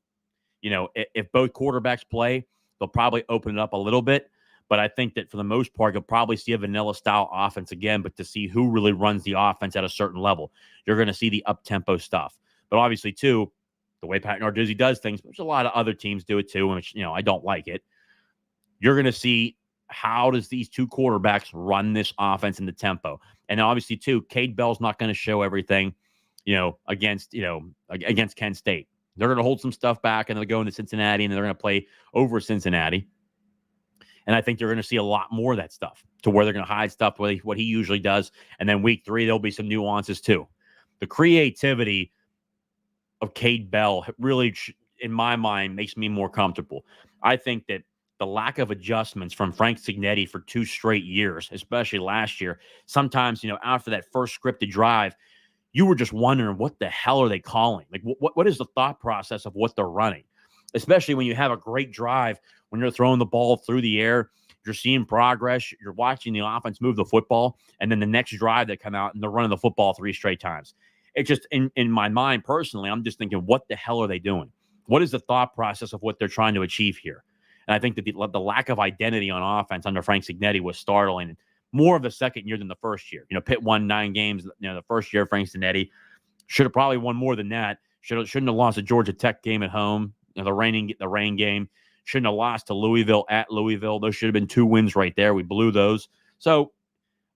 if both quarterbacks play, they'll probably open it up a little bit. But I think that for the most part, you'll probably see a vanilla-style offense again, but to see who really runs the offense at a certain level, you're going to see the up-tempo stuff. But obviously, too, the way Pat Narduzzi does things, which a lot of other teams do it too, which, I don't like it. You're going to see how does these two quarterbacks run this offense in the tempo? And obviously, too, Cade Bell's not going to show everything, against Kent State. They're going to hold some stuff back, and they'll go into Cincinnati, and they're going to play over Cincinnati. And I think they're going to see a lot more of that stuff, to where they're going to hide stuff, what he usually does. And then week 3, there'll be some nuances, too. The creativity of Cade Bell really, in my mind, makes me more comfortable. I think that the lack of adjustments from Frank Cignetti for 2 straight years, especially last year, sometimes, after that first scripted drive, you were just wondering, what the hell are they calling? Like, what is the thought process of what they're running? Especially when you have a great drive, when you're throwing the ball through the air, you're seeing progress, you're watching the offense move the football, and then the next drive they come out and they're running the football 3 straight times. It just, in my mind personally, I'm just thinking, what the hell are they doing? What is the thought process of what they're trying to achieve here? And I think that the lack of identity on offense under Frank Cignetti was startling. More of the second year than the first year. Pitt won 9 games. The first year, Frank Cignetti should have probably won more than that. Shouldn't have lost a Georgia Tech game at home. The rain game. Shouldn't have lost to Louisville at Louisville. Those should have been 2 wins right there. We blew those. So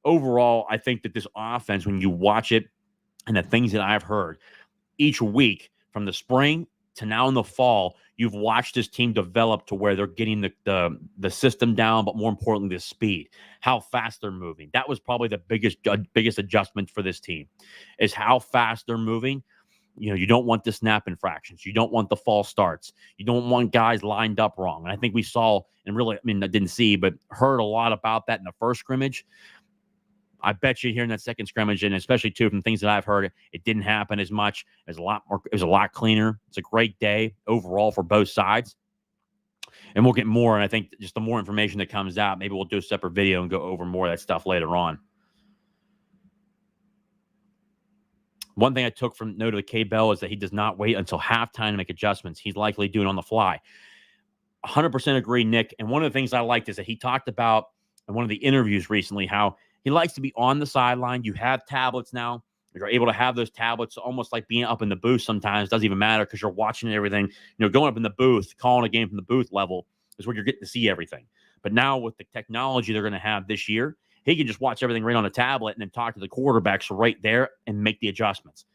overall, I think that this offense, when you watch it, and the things that I've heard each week from the spring to now in the fall, you've watched this team develop to where they're getting the system down, but more importantly, the speed, how fast they're moving. That was probably the biggest adjustment for this team, is how fast they're moving. You don't want the snap infractions. You don't want the false starts. You don't want guys lined up wrong. And I think we saw, and really, I didn't see, but heard a lot about that in the first scrimmage. I bet you here in that second scrimmage, and especially too from things that I've heard, it didn't happen as much. It was a lot more. It was a lot cleaner. It's a great day overall for both sides, and we'll get more. And I think just the more information that comes out, maybe we'll do a separate video and go over more of that stuff later on. One thing I took from note of Cade Bell is that he does not wait until halftime to make adjustments. He's likely doing it on the fly. 100% agree, Nick. And one of the things I liked is that he talked about in one of the interviews recently how he likes to be on the sideline. You have tablets now. You're able to have those tablets, almost like being up in the booth sometimes. It doesn't even matter because you're watching everything. Going up in the booth, calling a game from the booth level is where you're getting to see everything. But now with the technology they're going to have this year, he can just watch everything right on a tablet and then talk to the quarterbacks right there and make the adjustments.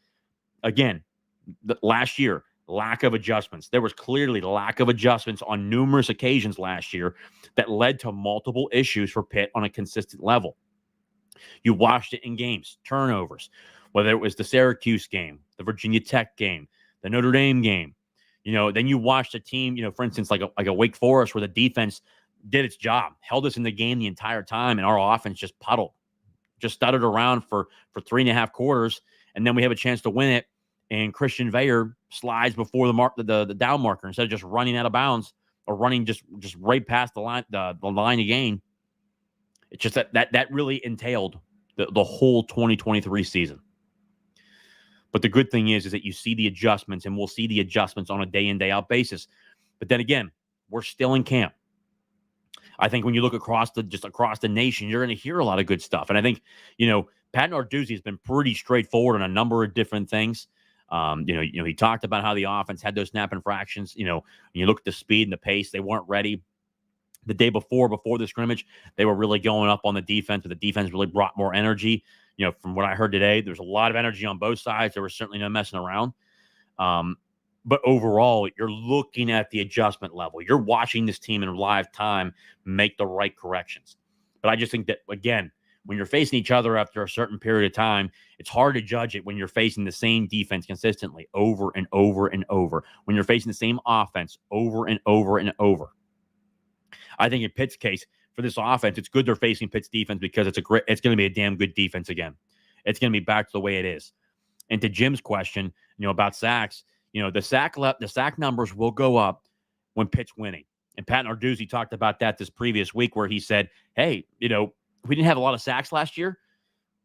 Again, last year, lack of adjustments. There was clearly lack of adjustments on numerous occasions last year that led to multiple issues for Pitt on a consistent level. You watched it in games, turnovers, whether it was the Syracuse game, the Virginia Tech game, the Notre Dame game. Then you watched a team, for instance, like a Wake Forest, where the defense did its job, held us in the game the entire time, and our offense just puddled, just stuttered around for 3.5 quarters, and then we have a chance to win it, and Christian Veyer slides before the down marker instead of just running out of bounds or running just right past the line again. It's just that really entailed the whole 2023 season. But the good thing is that you see the adjustments, and we'll see the adjustments on a day in, day out basis. But then again, we're still in camp. I think when you look across the nation, you're going to hear a lot of good stuff. And I think, Pat Narduzzi has been pretty straightforward on a number of different things. He talked about how the offense had those snap infractions. When you look at the speed and the pace, they weren't ready. The day before the scrimmage, they were really going up on the defense, but the defense really brought more energy. From what I heard today, there's a lot of energy on both sides. There was certainly no messing around. But overall, you're looking at the adjustment level. You're watching this team in live time make the right corrections. But I just think that, again, when you're facing each other after a certain period of time, it's hard to judge it when you're facing the same defense consistently over and over and over. When you're facing the same offense over and over and over. I think in Pitt's case, for this offense, it's good they're facing Pitt's defense because it's going to be a damn good defense again. It's going to be back to the way it is. And to Jim's question, about sacks, the sack numbers will go up when Pitt's winning. And Pat Narduzzi talked about that this previous week, where he said, hey, we didn't have a lot of sacks last year.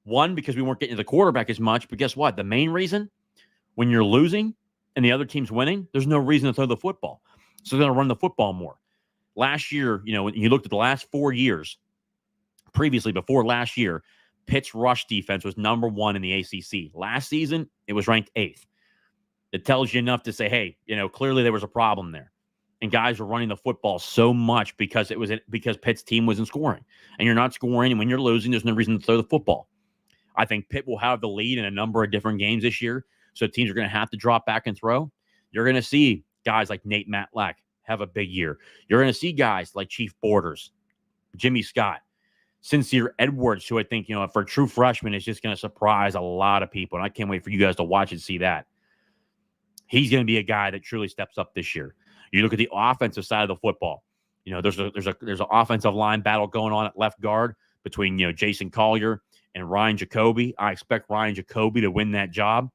One, because we weren't getting to the quarterback as much. But guess what? The main reason, when you're losing and the other team's winning, there's no reason to throw the football. So they're going to run the football more. Last year, when you looked at the last 4 years, previously before last year, Pitt's rush defense was number 1 in the ACC. Last season, it was ranked 8th. It tells you enough to say, hey, clearly there was a problem there. And guys were running the football so much because Pitt's team wasn't scoring. And you're not scoring, and when you're losing, there's no reason to throw the football. I think Pitt will have the lead in a number of different games this year, so teams are going to have to drop back and throw. You're going to see guys like Nate Matlack have a big year. You're going to see guys like Chief Borders, Jimmy Scott, Sincere Edwards, who I think, for a true freshman is just going to surprise a lot of people. And I can't wait for you guys to watch and see that. He's going to be a guy that truly steps up this year. You look at the offensive side of the football. There's an offensive line battle going on at left guard between Jason Collier and Ryan Jacoby. I expect Ryan Jacoby to win that job.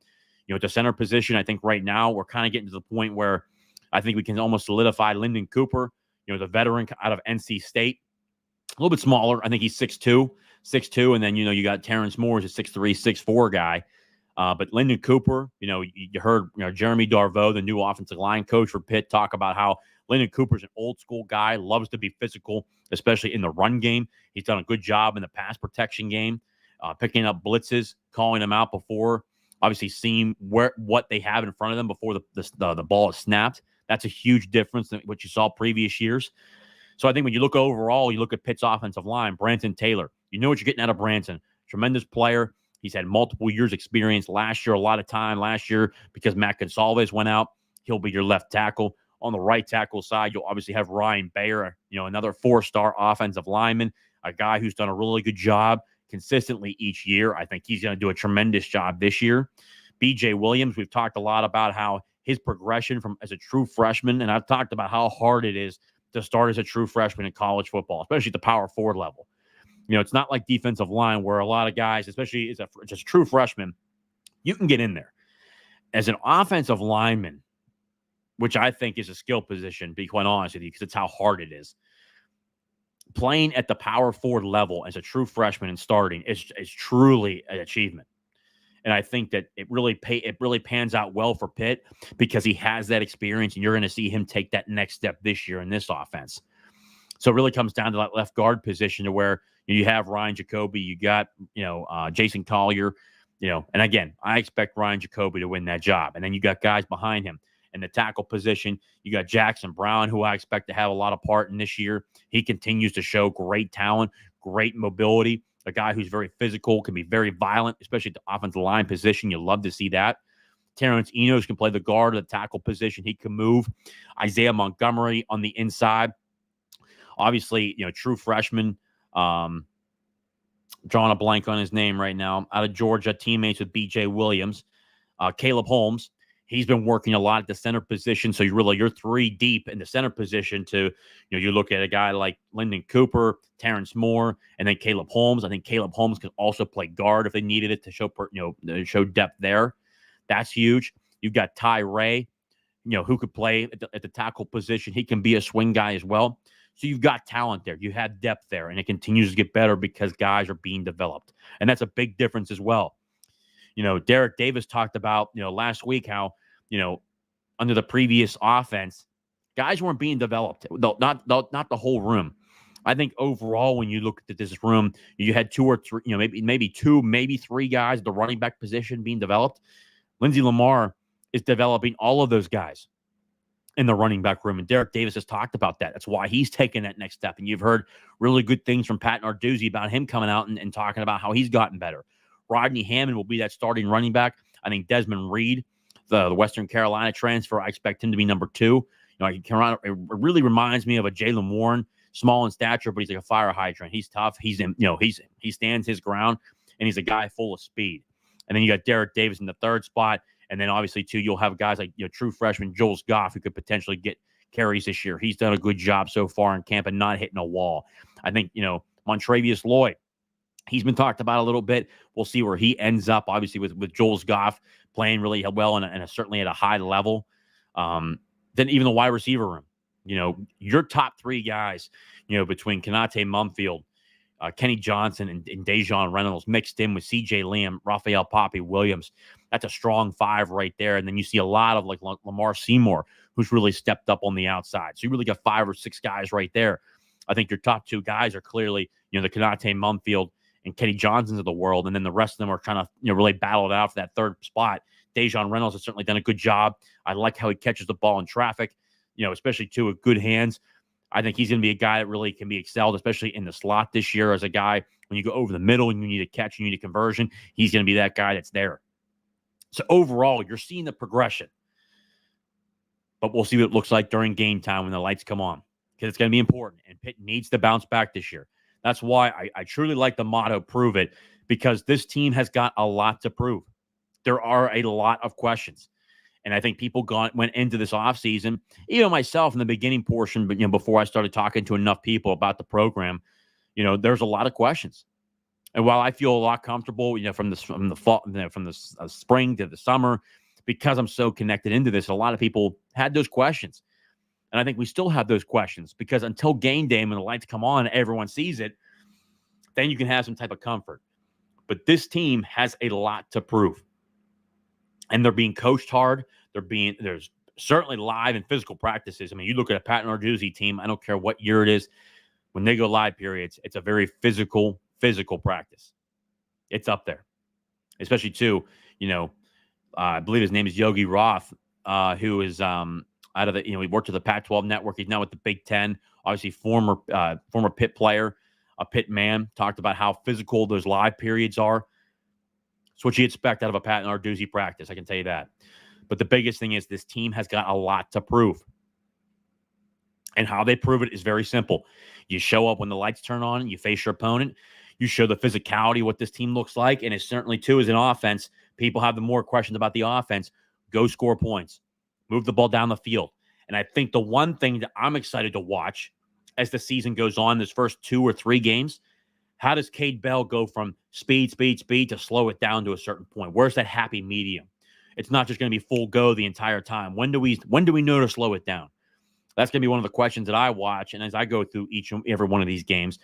At the center position, I think right now we're kind of getting to the point where I think we can almost solidify Lyndon Cooper, the veteran out of NC State. A little bit smaller. I think he's 6'2", and then you got Terrence Moore, who's a 6'3", 6'4" guy. But Lyndon Cooper, you heard Jeremy Darveau, the new offensive line coach for Pitt, talk about how Lyndon Cooper's an old school guy, loves to be physical, especially in the run game. He's done a good job in the pass protection game, picking up blitzes, calling them out before, obviously seeing what they have in front of them before the ball is snapped. That's a huge difference than what you saw previous years. So I think when you look overall, you look at Pitt's offensive line, Branton Taylor. You know what you're getting out of Branton. Tremendous player. He's had multiple years experience. Last year, a lot of time. Last year, because Matt Gonsalves went out, he'll be your left tackle. On the right tackle side, you'll obviously have Ryan Bayer, another 4-star offensive lineman, a guy who's done a really good job consistently each year. I think he's going to do a tremendous job this year. BJ Williams, we've talked a lot about how his progression as a true freshman, and I've talked about how hard it is to start as a true freshman in college football, especially at the power forward level. It's not like defensive line where a lot of guys, especially as a true freshman, you can get in there. As an offensive lineman, which I think is a skill position, to be quite honest with you, because it's how hard it is. Playing at the power forward level as a true freshman and starting is truly an achievement. And I think that it really pans out well for Pitt because he has that experience, and you're going to see him take that next step this year in this offense. So it really comes down to that left guard position to where you have Ryan Jacoby, you got Jason Collier, and again, I expect Ryan Jacoby to win that job. And then you got guys behind him in the tackle position. You got Jackson Brown, who I expect to have a lot of part in this year. He continues to show great talent, great mobility. A guy who's very physical, can be very violent, especially at the offensive line position. You love to see that. Terrence Enos can play the guard or the tackle position. He can move. Isaiah Montgomery on the inside. Obviously, true freshman. Drawing a blank on his name right now. Out of Georgia, teammates with BJ Williams. Caleb Holmes. He's been working a lot at the center position. So you're 3 deep in the center position to, you look at a guy like Lyndon Cooper, Terrence Moore, and then Caleb Holmes. I think Caleb Holmes could also play guard if they needed it to show depth there. That's huge. You've got Ty Ray, who could play at the tackle position. He can be a swing guy as well. So you've got talent there. You have depth there, and it continues to get better because guys are being developed. And that's a big difference as well. Derek Davis talked about, last week how, under the previous offense, guys weren't being developed. Not the whole room. I think overall, when you look at this room, you had 2 or 3, maybe 2, maybe 3 guys at the running back position being developed. Lindsey Lamar is developing all of those guys in the running back room, and Derek Davis has talked about that. That's why he's taking that next step. And you've heard really good things from Pat Narduzzi about him coming out and talking about how he's gotten better. Rodney Hammond will be that starting running back. I think Desmond Reed, the Western Carolina transfer, I expect him to be number 2. It really reminds me of a Jalen Warren, small in stature, but he's like a fire hydrant. He's tough. He stands his ground, and he's a guy full of speed. And then you got Derek Davis in the 3rd spot. And then obviously, too, you'll have guys like true freshman Joel Goff, who could potentially get carries this year. He's done a good job so far in camp and not hitting a wall. I think, Montravius Lloyd, he's been talked about a little bit. We'll see where he ends up, obviously, with Joel Goff playing really well and certainly at a high level. Then even the wide receiver room, your top 3 guys, between Kanate Mumfield, Kenny Johnson, and Dejon Reynolds mixed in with C.J. Lamb, Raphael Poppy Williams. That's a strong 5 right there. And then you see a lot of like Lamar Seymour, who's really stepped up on the outside. So you really got 5 or 6 guys right there. I think your top 2 guys are clearly, the Kanate Mumfield and Kenny Johnsons of the world. And then the rest of them are trying to, really battle it out for that 3rd spot. Dejon Reynolds has certainly done a good job. I like how he catches the ball in traffic. especially too with good hands. I think he's going to be a guy that really can be excelled, especially in the slot this year as a guy. When you go over the middle and you need a catch, you need a conversion, he's going to be that guy that's there. So overall, you're seeing the progression. But we'll see what it looks like during game time when the lights come on, because it's going to be important. And Pitt needs to bounce back this year. That's why I truly like the motto, prove it, because this team has got a lot to prove. There are a lot of questions. And I think people went into this offseason, even myself in the beginning portion, but before I started talking to enough people about the program, there's a lot of questions. And while I feel a lot comfortable, from the fall, from the spring to the summer, because I'm so connected into this, a lot of people had those questions. And I think we still have those questions, because until game day, when the lights come on, everyone sees it, then you can have some type of comfort. But this team has a lot to prove. And they're being coached hard. There's certainly live and physical practices. I mean, you look at a Pat Narduzzi team, I don't care what year it is, when they go live periods, it's a very physical practice. It's up there. Especially too, I believe his name is Yogi Roth, who is out of the, he worked with the Pac-12 network. He's now with the Big Ten, obviously former Pitt player, a Pitt man, talked about how physical those live periods are. It's what you expect out of a Pat Narduzzi practice, I can tell you that. But the biggest thing is this team has got a lot to prove. And how they prove it is very simple. You show up when the lights turn on, you face your opponent, you show the physicality, what this team looks like, and it's certainly, too, as an offense, people have the more questions about the offense. Go score points. Move the ball down the field. And I think the one thing that I'm excited to watch as the season goes on, this first 2 or 3 games, how does Cade Bell go from speed to slow it down to a certain point? Where's that happy medium? It's not just going to be full go the entire time. When do we know to slow it down? That's going to be one of the questions that I watch. And as I go through each and every one of these games,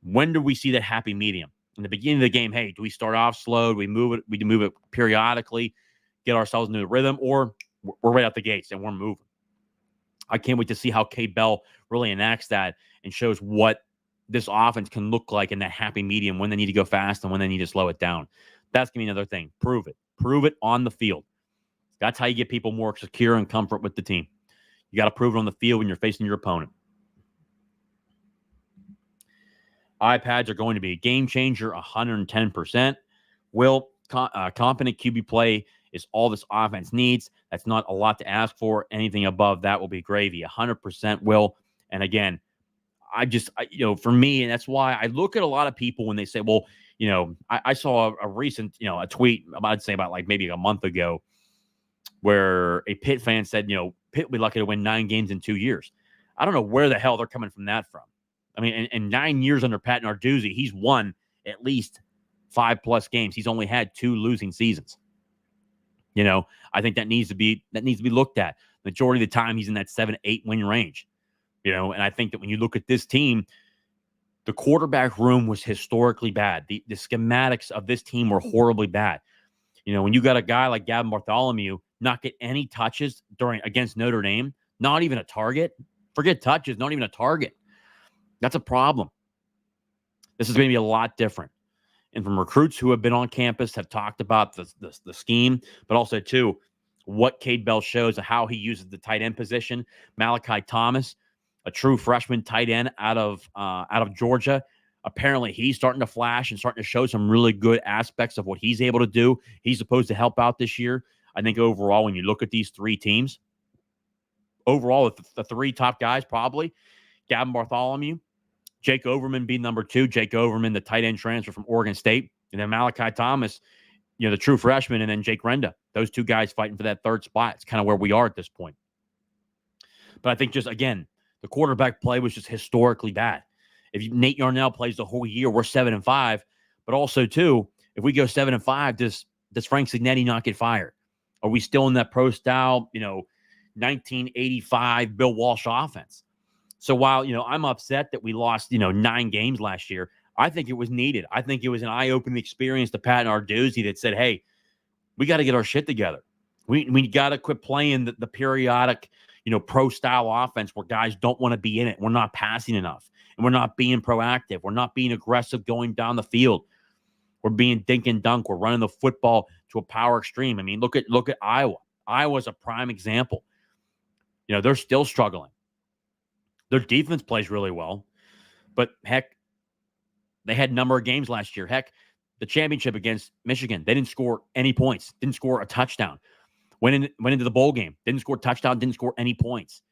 when do we see that happy medium? In the beginning of the game, hey, do we start off slow? Do we move it periodically, get ourselves into the rhythm, or we're right out the gates and we're moving? I can't wait to see how Cade Bell really enacts that and shows what this offense can look like in that happy medium, when they need to go fast and when they need to slow it down. That's going to be another thing. Prove it. Prove it on the field. That's how you get people more secure and comfort with the team. You got to prove it on the field when you're facing your opponent. iPads are going to be a game changer, 110%. Competent QB play is all this offense needs. That's not a lot to ask for. Anything above that will be gravy. 100% will. And again, for me, and that's why I look at a lot of people when they say, well, I saw a recent, a tweet, I'd say about like maybe a month ago, where a Pitt fan said, Pitt will be lucky to win 9 games in 2 years. I don't know where the hell they're coming from that from. I mean, in 9 years under Pat Narduzzi, he's won at least 5+ games. He's only had 2 losing seasons. I think that needs to be looked at. Majority of the time, he's in that 7-8 win range. And I think that when you look at this team, the quarterback room was historically bad. The schematics of this team were horribly bad. When you got a guy like Gavin Bartholomew not get any touches against Notre Dame, not even a target. Forget touches, not even a target. That's a problem. This is going to be a lot different. And from recruits who have been on campus have talked about the scheme, but also, too, what Cade Bell shows of how he uses the tight end position. Malachi Thomas, a true freshman tight end out of Georgia. Apparently, he's starting to flash and starting to show some really good aspects of what he's able to do. He's supposed to help out this year. I think overall, when you look at these 3 teams, overall, the 3 top guys probably, Gavin Bartholomew, Jake Overman being number 2. Jake Overman, the tight end transfer from Oregon State. And then Malachi Thomas, the true freshman, and then Jake Renda. Those 2 guys fighting for that 3rd spot. It's kind of where we are at this point. But I think just, again, the quarterback play was just historically bad. If Nate Yarnell plays the whole year, we're 7-5. But also, too, if we go 7-5, does Frank Signetti not get fired? Are we still in that pro style, 1985 Bill Walsh offense? So while, I'm upset that we lost, 9 games last year, I think it was needed. I think it was an eye-opening experience to Pat Narduzzi that said, hey, we got to get our shit together. We got to quit playing the periodic, pro-style offense where guys don't want to be in it. We're not passing enough, and we're not being proactive. We're not being aggressive going down the field. We're being dink and dunk. We're running the football to a power extreme. I mean, look at Iowa. Iowa's a prime example. They're still struggling. Their defense plays really well, but heck, they had a number of games last year. Heck, the championship against Michigan, they didn't score any points, didn't score a touchdown. Went into the bowl game, didn't score a touchdown, didn't score any points.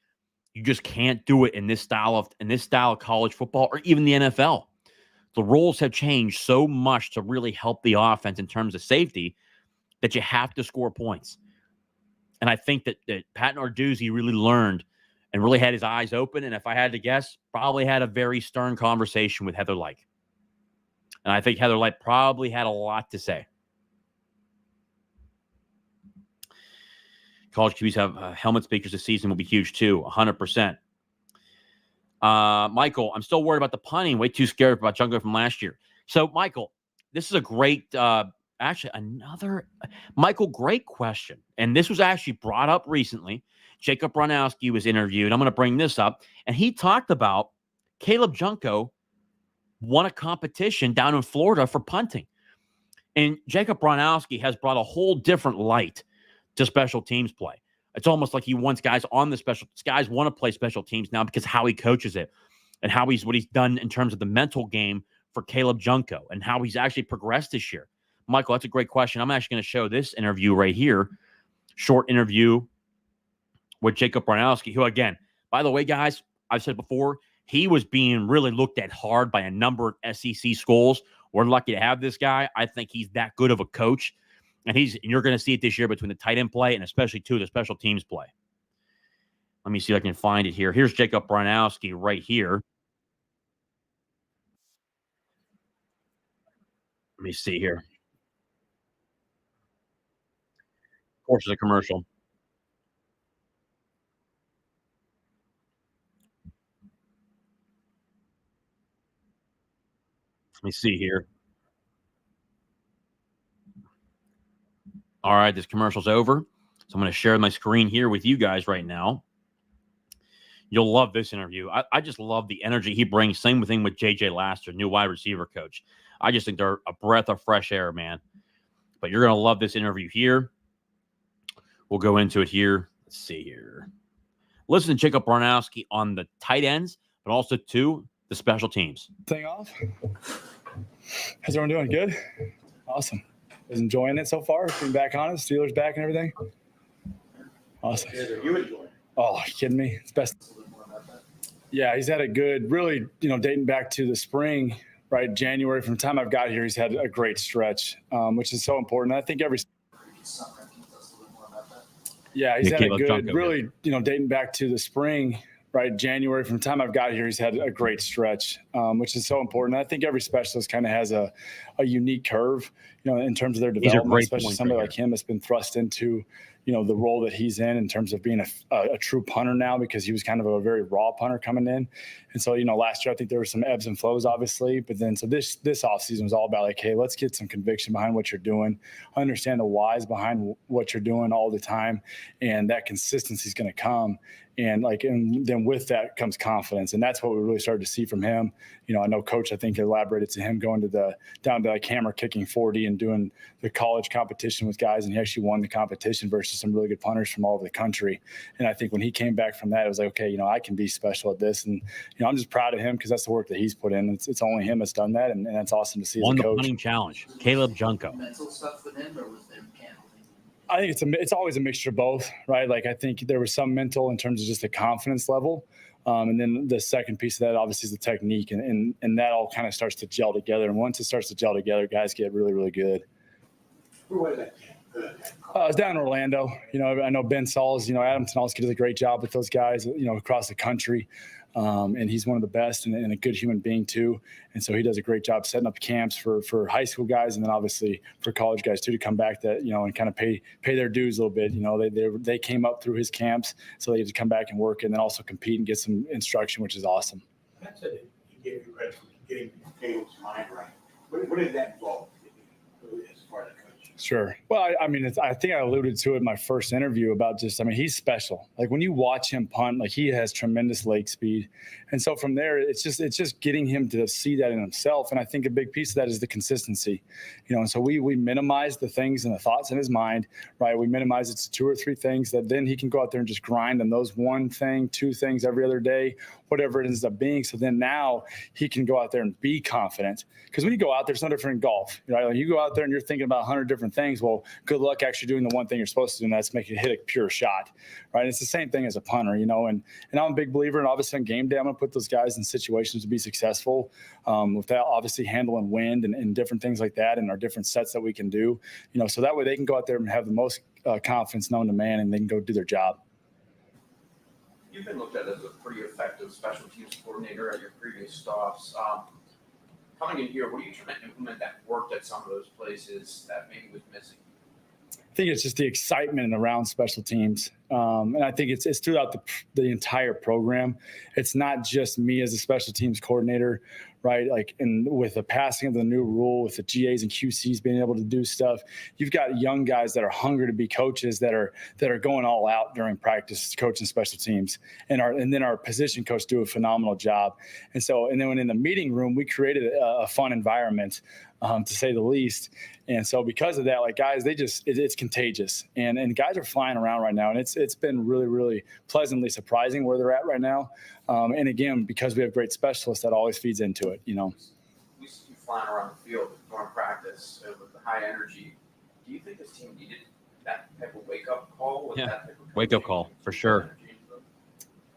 You just can't do it in this style of college football or even the NFL. The rules have changed so much to really help the offense in terms of safety that you have to score points. And I think that Pat Narduzzi really learned and really had his eyes open. And if I had to guess, probably had a very stern conversation with Heather Lyke. And I think Heather Lyke probably had a lot to say. College QBs have helmet speakers this season will be huge too, 100%. Michael, I'm still worried about the punting. Way too scared about Junko from last year. So, Michael, this is a great, great question. And this was actually brought up recently. Jacob Bronowski was interviewed. I'm going to bring this up. And he talked about Caleb Junko won a competition down in Florida for punting. And Jacob Bronowski has brought a whole different light to special teams play. It's almost like he wants guys want to play special teams now because how he coaches it and what he's done in terms of the mental game for Caleb Junko and how he's actually progressed this year. Michael, that's a great question. I'm actually going to show this interview right here. Short interview with Jacob Bronowski, who, again, by the way, guys, I've said before, he was being really looked at hard by a number of SEC schools. We're lucky to have this guy. I think he's that good of a coach. And you're going to see it this year between the tight end play and especially, too, the special teams play. Let me see if I can find it here. Here's Jacob Bronowski right here. Let me see here. Of course, it's a commercial. Let me see here. All right, this commercial's over. So I'm going to share my screen here with you guys right now. You'll love this interview. I just love the energy he brings. Same thing with J.J. Laster, new wide receiver coach. I just think they're a breath of fresh air, man. But you're going to love this interview here. We'll go into it here. Let's see here. Listen to Jacob Bronowski on the tight ends, but also, too, the special teams. Thing off. How's everyone doing? Good? Awesome. Was enjoying it so far, being back on it, Steelers back and everything. Awesome. You enjoy it? Oh, are you kidding me? It's best. Yeah, he's had a good, really, dating back to the spring, right? January, from the time I've got here, he's had a great stretch, which is so important. I think yeah, he's had a good, really, dating back to the spring, right? January, from the time I've got here, he's had a great stretch, which is so important. I think every specialist kind of has a unique curve, in terms of their development, especially somebody like him that's been thrust into, the role that he's in terms of being a true punter now, because he was kind of a very raw punter coming in. And so, last year, I think there were some ebbs and flows, obviously. But then, so this offseason was all about like, hey, let's get some conviction behind what you're doing. Understand the whys behind what you're doing all the time. And that consistency is going to come. And then with that comes confidence. And that's what we really started to see from him. I know Coach, I think, elaborated to him going down to like hammer kicking 40 and doing the college competition with guys. And he actually won the competition versus some really good punters from all over the country. And I think when he came back from that, it was like, okay, I can be special at this. And, I'm just proud of him because that's the work that he's put in. It's only him that's done that. And that's awesome to see. Won as a the coach. punting challenge, Caleb Junko. Mental stuff with him, or was there mechanical? I think it's always a mixture of both, right? Like, I think there was some mental in terms of just the confidence level. And then the second piece of that, obviously, is the technique. And that all kind of starts to gel together. And once it starts to gel together, guys get really, really good. Who was that? I was down in Orlando. I know Ben Sauls, Adam Tanowski does a great job with those guys, across the country. And he's one of the best and a good human being too. And so he does a great job setting up camps for high school guys, and then obviously for college guys too, to come back that, and kind of pay their dues a little bit. They came up through his camps, so they get to come back and work and then also compete and get some instruction, which is awesome. That's it. You gave you credit for getting Caleb's mind right. What did that involve as far as a coach? Sure. Well, I mean, I think I alluded to it in my first interview about he's special. Like when you watch him punt, like he has tremendous leg speed. And so from there, it's just getting him to see that in himself. And I think a big piece of that is the consistency, and so we minimize the things and the thoughts in his mind, right? We minimize it to 2 or 3 things that then he can go out there and just grind on those 1 thing, 2 things every other day, whatever it ends up being. So then now he can go out there and be confident. Because when you go out there, it's no different in golf, right? Like you go out there and you're thinking about 100 different things. Well, good luck actually doing the one thing you're supposed to do, and that's make it hit a pure shot, right? It's the same thing as a punter, and I'm a big believer, and obviously on game day, I'm going to put those guys in situations to be successful, without obviously handling wind and different things like that, and our different sets that we can do, so that way they can go out there and have the most confidence known to man, and they can go do their job. You've been looked at as a pretty effective special teams coordinator at your previous stops. Coming in here, what are you trying to implement that worked at some of those places that maybe was missing? I think it's just the excitement around special teams. And I think it's throughout the entire program. It's not just me as a special teams coordinator, right? Like, and with the passing of the new rule, with the GAs and QCs being able to do stuff, you've got young guys that are hungry to be coaches that are going all out during practice, coaching special teams, and then our position coach do a phenomenal job. And then when in the meeting room, we created a fun environment, to say the least. And so because of that, like guys, it's contagious, and guys are flying around right now, and it's been really, really pleasantly surprising where they're at right now. And again, because we have great specialists, that always feeds into it, We see you flying around the field during practice with the high energy. Do you think this team needed that type of wake-up call? Yeah, wake-up call, for sure.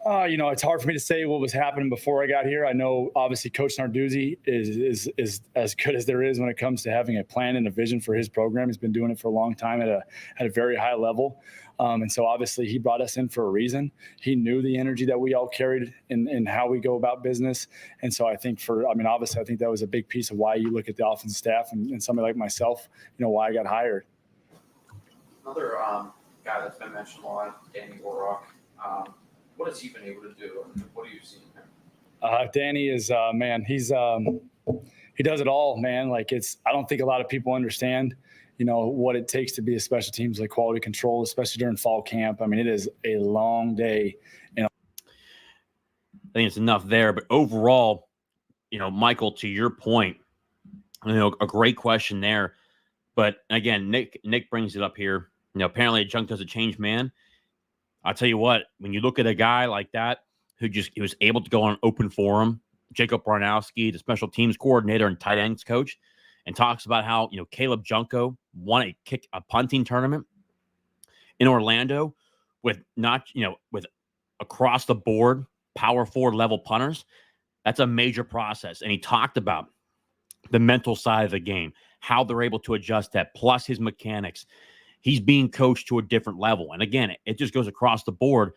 It's hard for me to say what was happening before I got here. I know obviously Coach Narduzzi is as good as there is when it comes to having a plan and a vision for his program. He's been doing it for a long time at a very high level. And so obviously he brought us in for a reason. He knew the energy that we all carried in how we go about business. And so I think obviously I think that was a big piece of why you look at the offensive staff and somebody like myself, why I got hired. Another guy that's been mentioned a lot, Danny Warrock. What has he been able to do? What are you seeing him? Danny is man. He does it all, man. Like I don't think a lot of people understand, what it takes to be a special teams like quality control, especially during fall camp. I mean, it is a long day. I think it's enough there, but overall, Michael, to your point, a great question there. But again, Nick brings it up here. Apparently, a junk doesn't change man. I'll tell you what, when you look at a guy like that who he was able to go on an open forum, Jacob Barnowski, the special teams coordinator and tight ends coach, and talks about how, Caleb Junko won a punting tournament in Orlando with with across the board power forward level punters. That's a major process. And he talked about the mental side of the game, how they're able to adjust that, plus his mechanics. He's being coached to a different level. And again, it just goes across the board.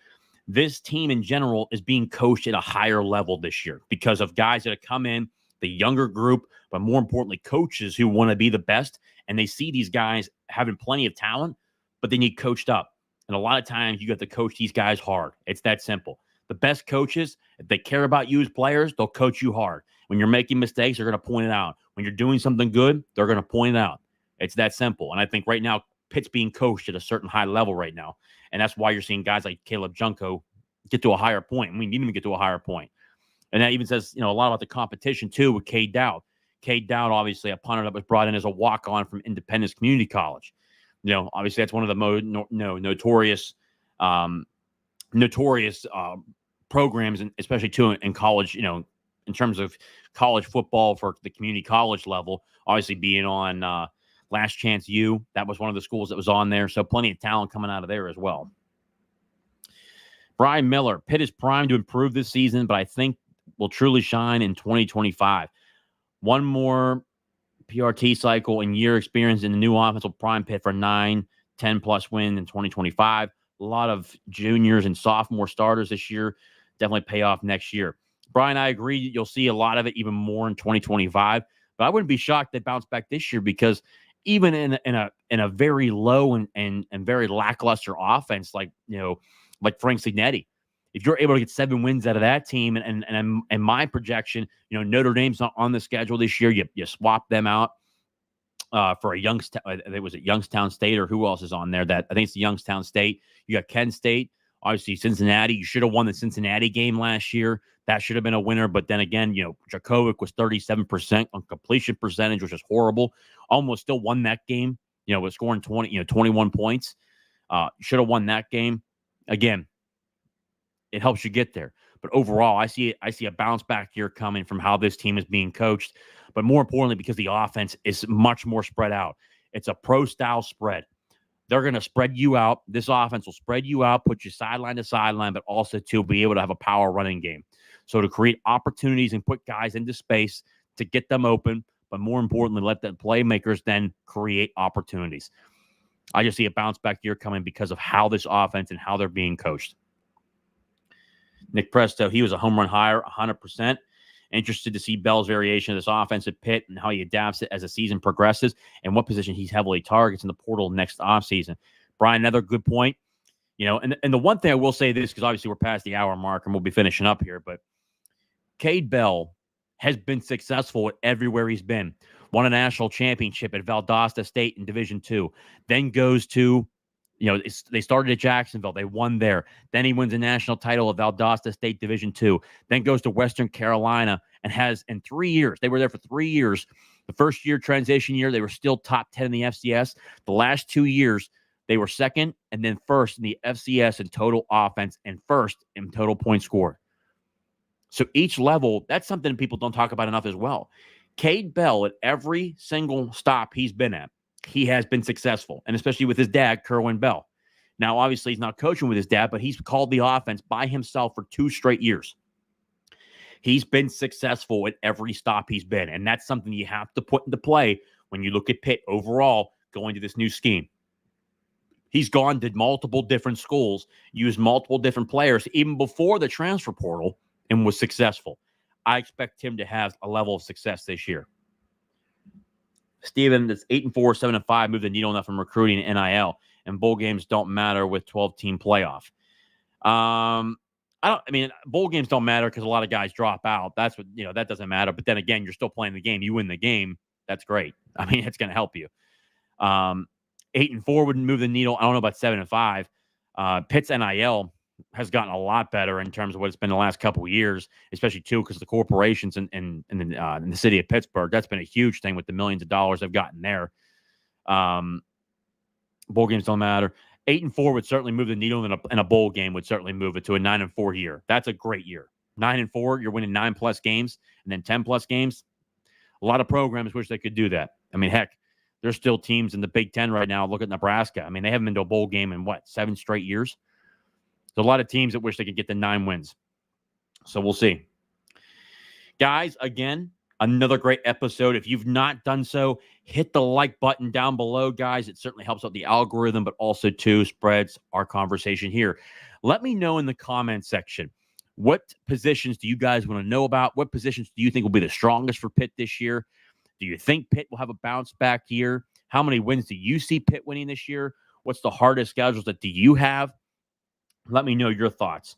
This team in general is being coached at a higher level this year because of guys that have come in, the younger group, but more importantly, coaches who want to be the best. And they see these guys having plenty of talent, but they need coached up. And a lot of times you got to coach these guys hard. It's that simple. The best coaches, if they care about you as players, they'll coach you hard. When you're making mistakes, they're going to point it out. When you're doing something good, they're going to point it out. It's that simple. And I think right now, Pitt's being coached at a certain high level right now. And that's why you're seeing guys like Caleb Junko get to a higher point. We need him to get to a higher point. And that even says, a lot about the competition too with Cade Dowd. Cade Dowd, obviously a punter that was brought in as a walk-on from Independence Community College. Obviously that's one of the most notorious programs, and especially too in college, in terms of college football for the community college level, obviously being on Last Chance U. That was one of the schools that was on there. So plenty of talent coming out of there as well. Brian Miller, Pitt is primed to improve this season, but I think will truly shine in 2025. One more PRT cycle and year experience in the new offense will prime Pitt for 9, 10-plus win in 2025. A lot of juniors and sophomore starters this year. Definitely pay off next year. Brian, I agree. You'll see a lot of it even more in 2025. But I wouldn't be shocked they bounce back this year because even in a very low and very lackluster offense like Frank Signetti, if you're able to get 7 wins out of that team, and my projection, Notre Dame's not on the schedule this year. You swap them out. for a Youngstown. It was at Youngstown State, or who else is on there? That I think it's the Youngstown State. You got Kent State, obviously Cincinnati. You should have won the Cincinnati game last year. That should have been a winner. But then again, Djokovic was 37% on completion percentage, which is horrible. Almost still won that game. Was scoring 21 points. Should have won that game. Again, it helps you get there. But overall, I see a bounce back year coming from how this team is being coached. But more importantly, because the offense is much more spread out. It's a pro-style spread. They're going to spread you out. This offense will spread you out, put you sideline to sideline, but also to be able to have a power running game. So to create opportunities and put guys into space to get them open, but more importantly, let the playmakers then create opportunities. I just see a bounce back year coming because of how this offense and how they're being coached. Nick Presto, he was a home run hire, 100%. Interested to see Bell's variation of this offense at Pitt and how he adapts it as the season progresses and what position he's heavily targets in the portal next offseason. Brian, another good point. And the one thing I will say this, because obviously we're past the hour mark and we'll be finishing up here, but Cade Bell has been successful at everywhere he's been. Won a national championship at Valdosta State in Division II. Then goes to, they started at Jacksonville. They won there. Then he wins a national title at Valdosta State Division II. Then goes to Western Carolina and has, in 3 years, they were there for 3 years. The first year, transition year, they were still top 10 in the FCS. The last 2 years, they were second and then first in the FCS in total offense and first in total points scored. So each level, that's something people don't talk about enough as well. Cade Bell, at every single stop he's been at, he has been successful, and especially with his dad, Kerwin Bell. Now, obviously, he's not coaching with his dad, but he's called the offense by himself for 2 straight years. He's been successful at every stop he's been, and that's something you have to put into play when you look at Pitt overall going to this new scheme. He's gone to multiple different schools, used multiple different players, even before the transfer portal, and was successful. I expect him to have a level of success this year. Steven, that's 8-4, 7-5, move the needle enough from recruiting and NIL, and bowl games don't matter with 12-team playoff. Bowl games don't matter because a lot of guys drop out. That's what, that doesn't matter. But then again, you're still playing the game. You win the game. That's great. It's going to help you. 8-4 wouldn't move the needle. I don't know about 7-5. Pitt's NIL has gotten a lot better in terms of what it's been the last couple of years, especially too because the corporations in the city of Pittsburgh. That's been a huge thing with the millions of dollars they've gotten there. Bowl games don't matter. 8-4 would certainly move the needle, and a bowl game would certainly move it to a 9-4 year. That's a great year. 9-4, you're winning 9+ games, and then 10+ games. A lot of programs wish they could do that. Heck, there's still teams in the Big Ten right now. Look at Nebraska. They haven't been to a bowl game in 7 straight years. There's a lot of teams that wish they could get the 9 wins. So we'll see. Guys, again, another great episode. If you've not done so, hit the like button down below, guys. It certainly helps out the algorithm, but also, too, spreads our conversation here. Let me know in the comment section, what positions do you guys want to know about? What positions do you think will be the strongest for Pitt this year? Do you think Pitt will have a bounce back year? How many wins do you see Pitt winning this year? What's the hardest schedules that do you have? Let me know your thoughts.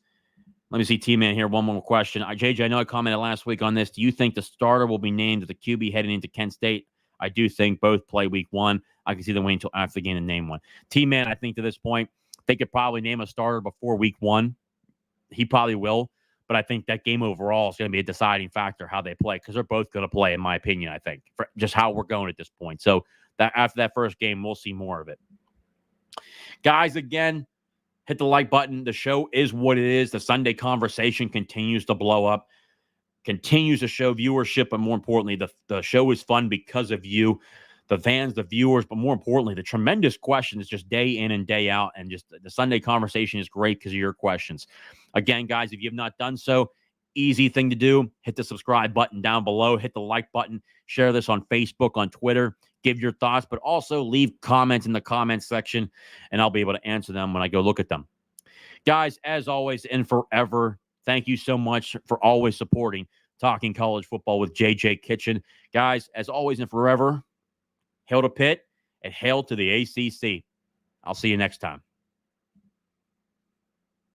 Let me see T-Man here. One more question. JJ, I know I commented last week on this. Do you think the starter will be named as the QB heading into Kent State? I do think both play week 1. I can see them waiting until after the game to name one. T-Man, I think to this point, they could probably name a starter before week 1. He probably will. But I think that game overall is going to be a deciding factor how they play because they're both going to play, in my opinion, I think, for just how we're going at this point. So that after that first game, we'll see more of it. Guys, again, hit the like button. The show is what it is. The Sunday conversation continues to blow up, continues to show viewership, but more importantly, the show is fun because of you, the fans, the viewers, but more importantly, the tremendous questions just day in and day out. And just the Sunday conversation is great because of your questions. Again, guys, if you have not done so, easy thing to do. Hit the subscribe button down below. Hit the like button. Share this on Facebook, on Twitter. Give your thoughts, but also leave comments in the comments section, and I'll be able to answer them when I go look at them. Guys, as always and forever, thank you so much for always supporting Talking College Football with JJ Kitchen. Guys, as always and forever, hail to Pitt and hail to the ACC. I'll see you next time.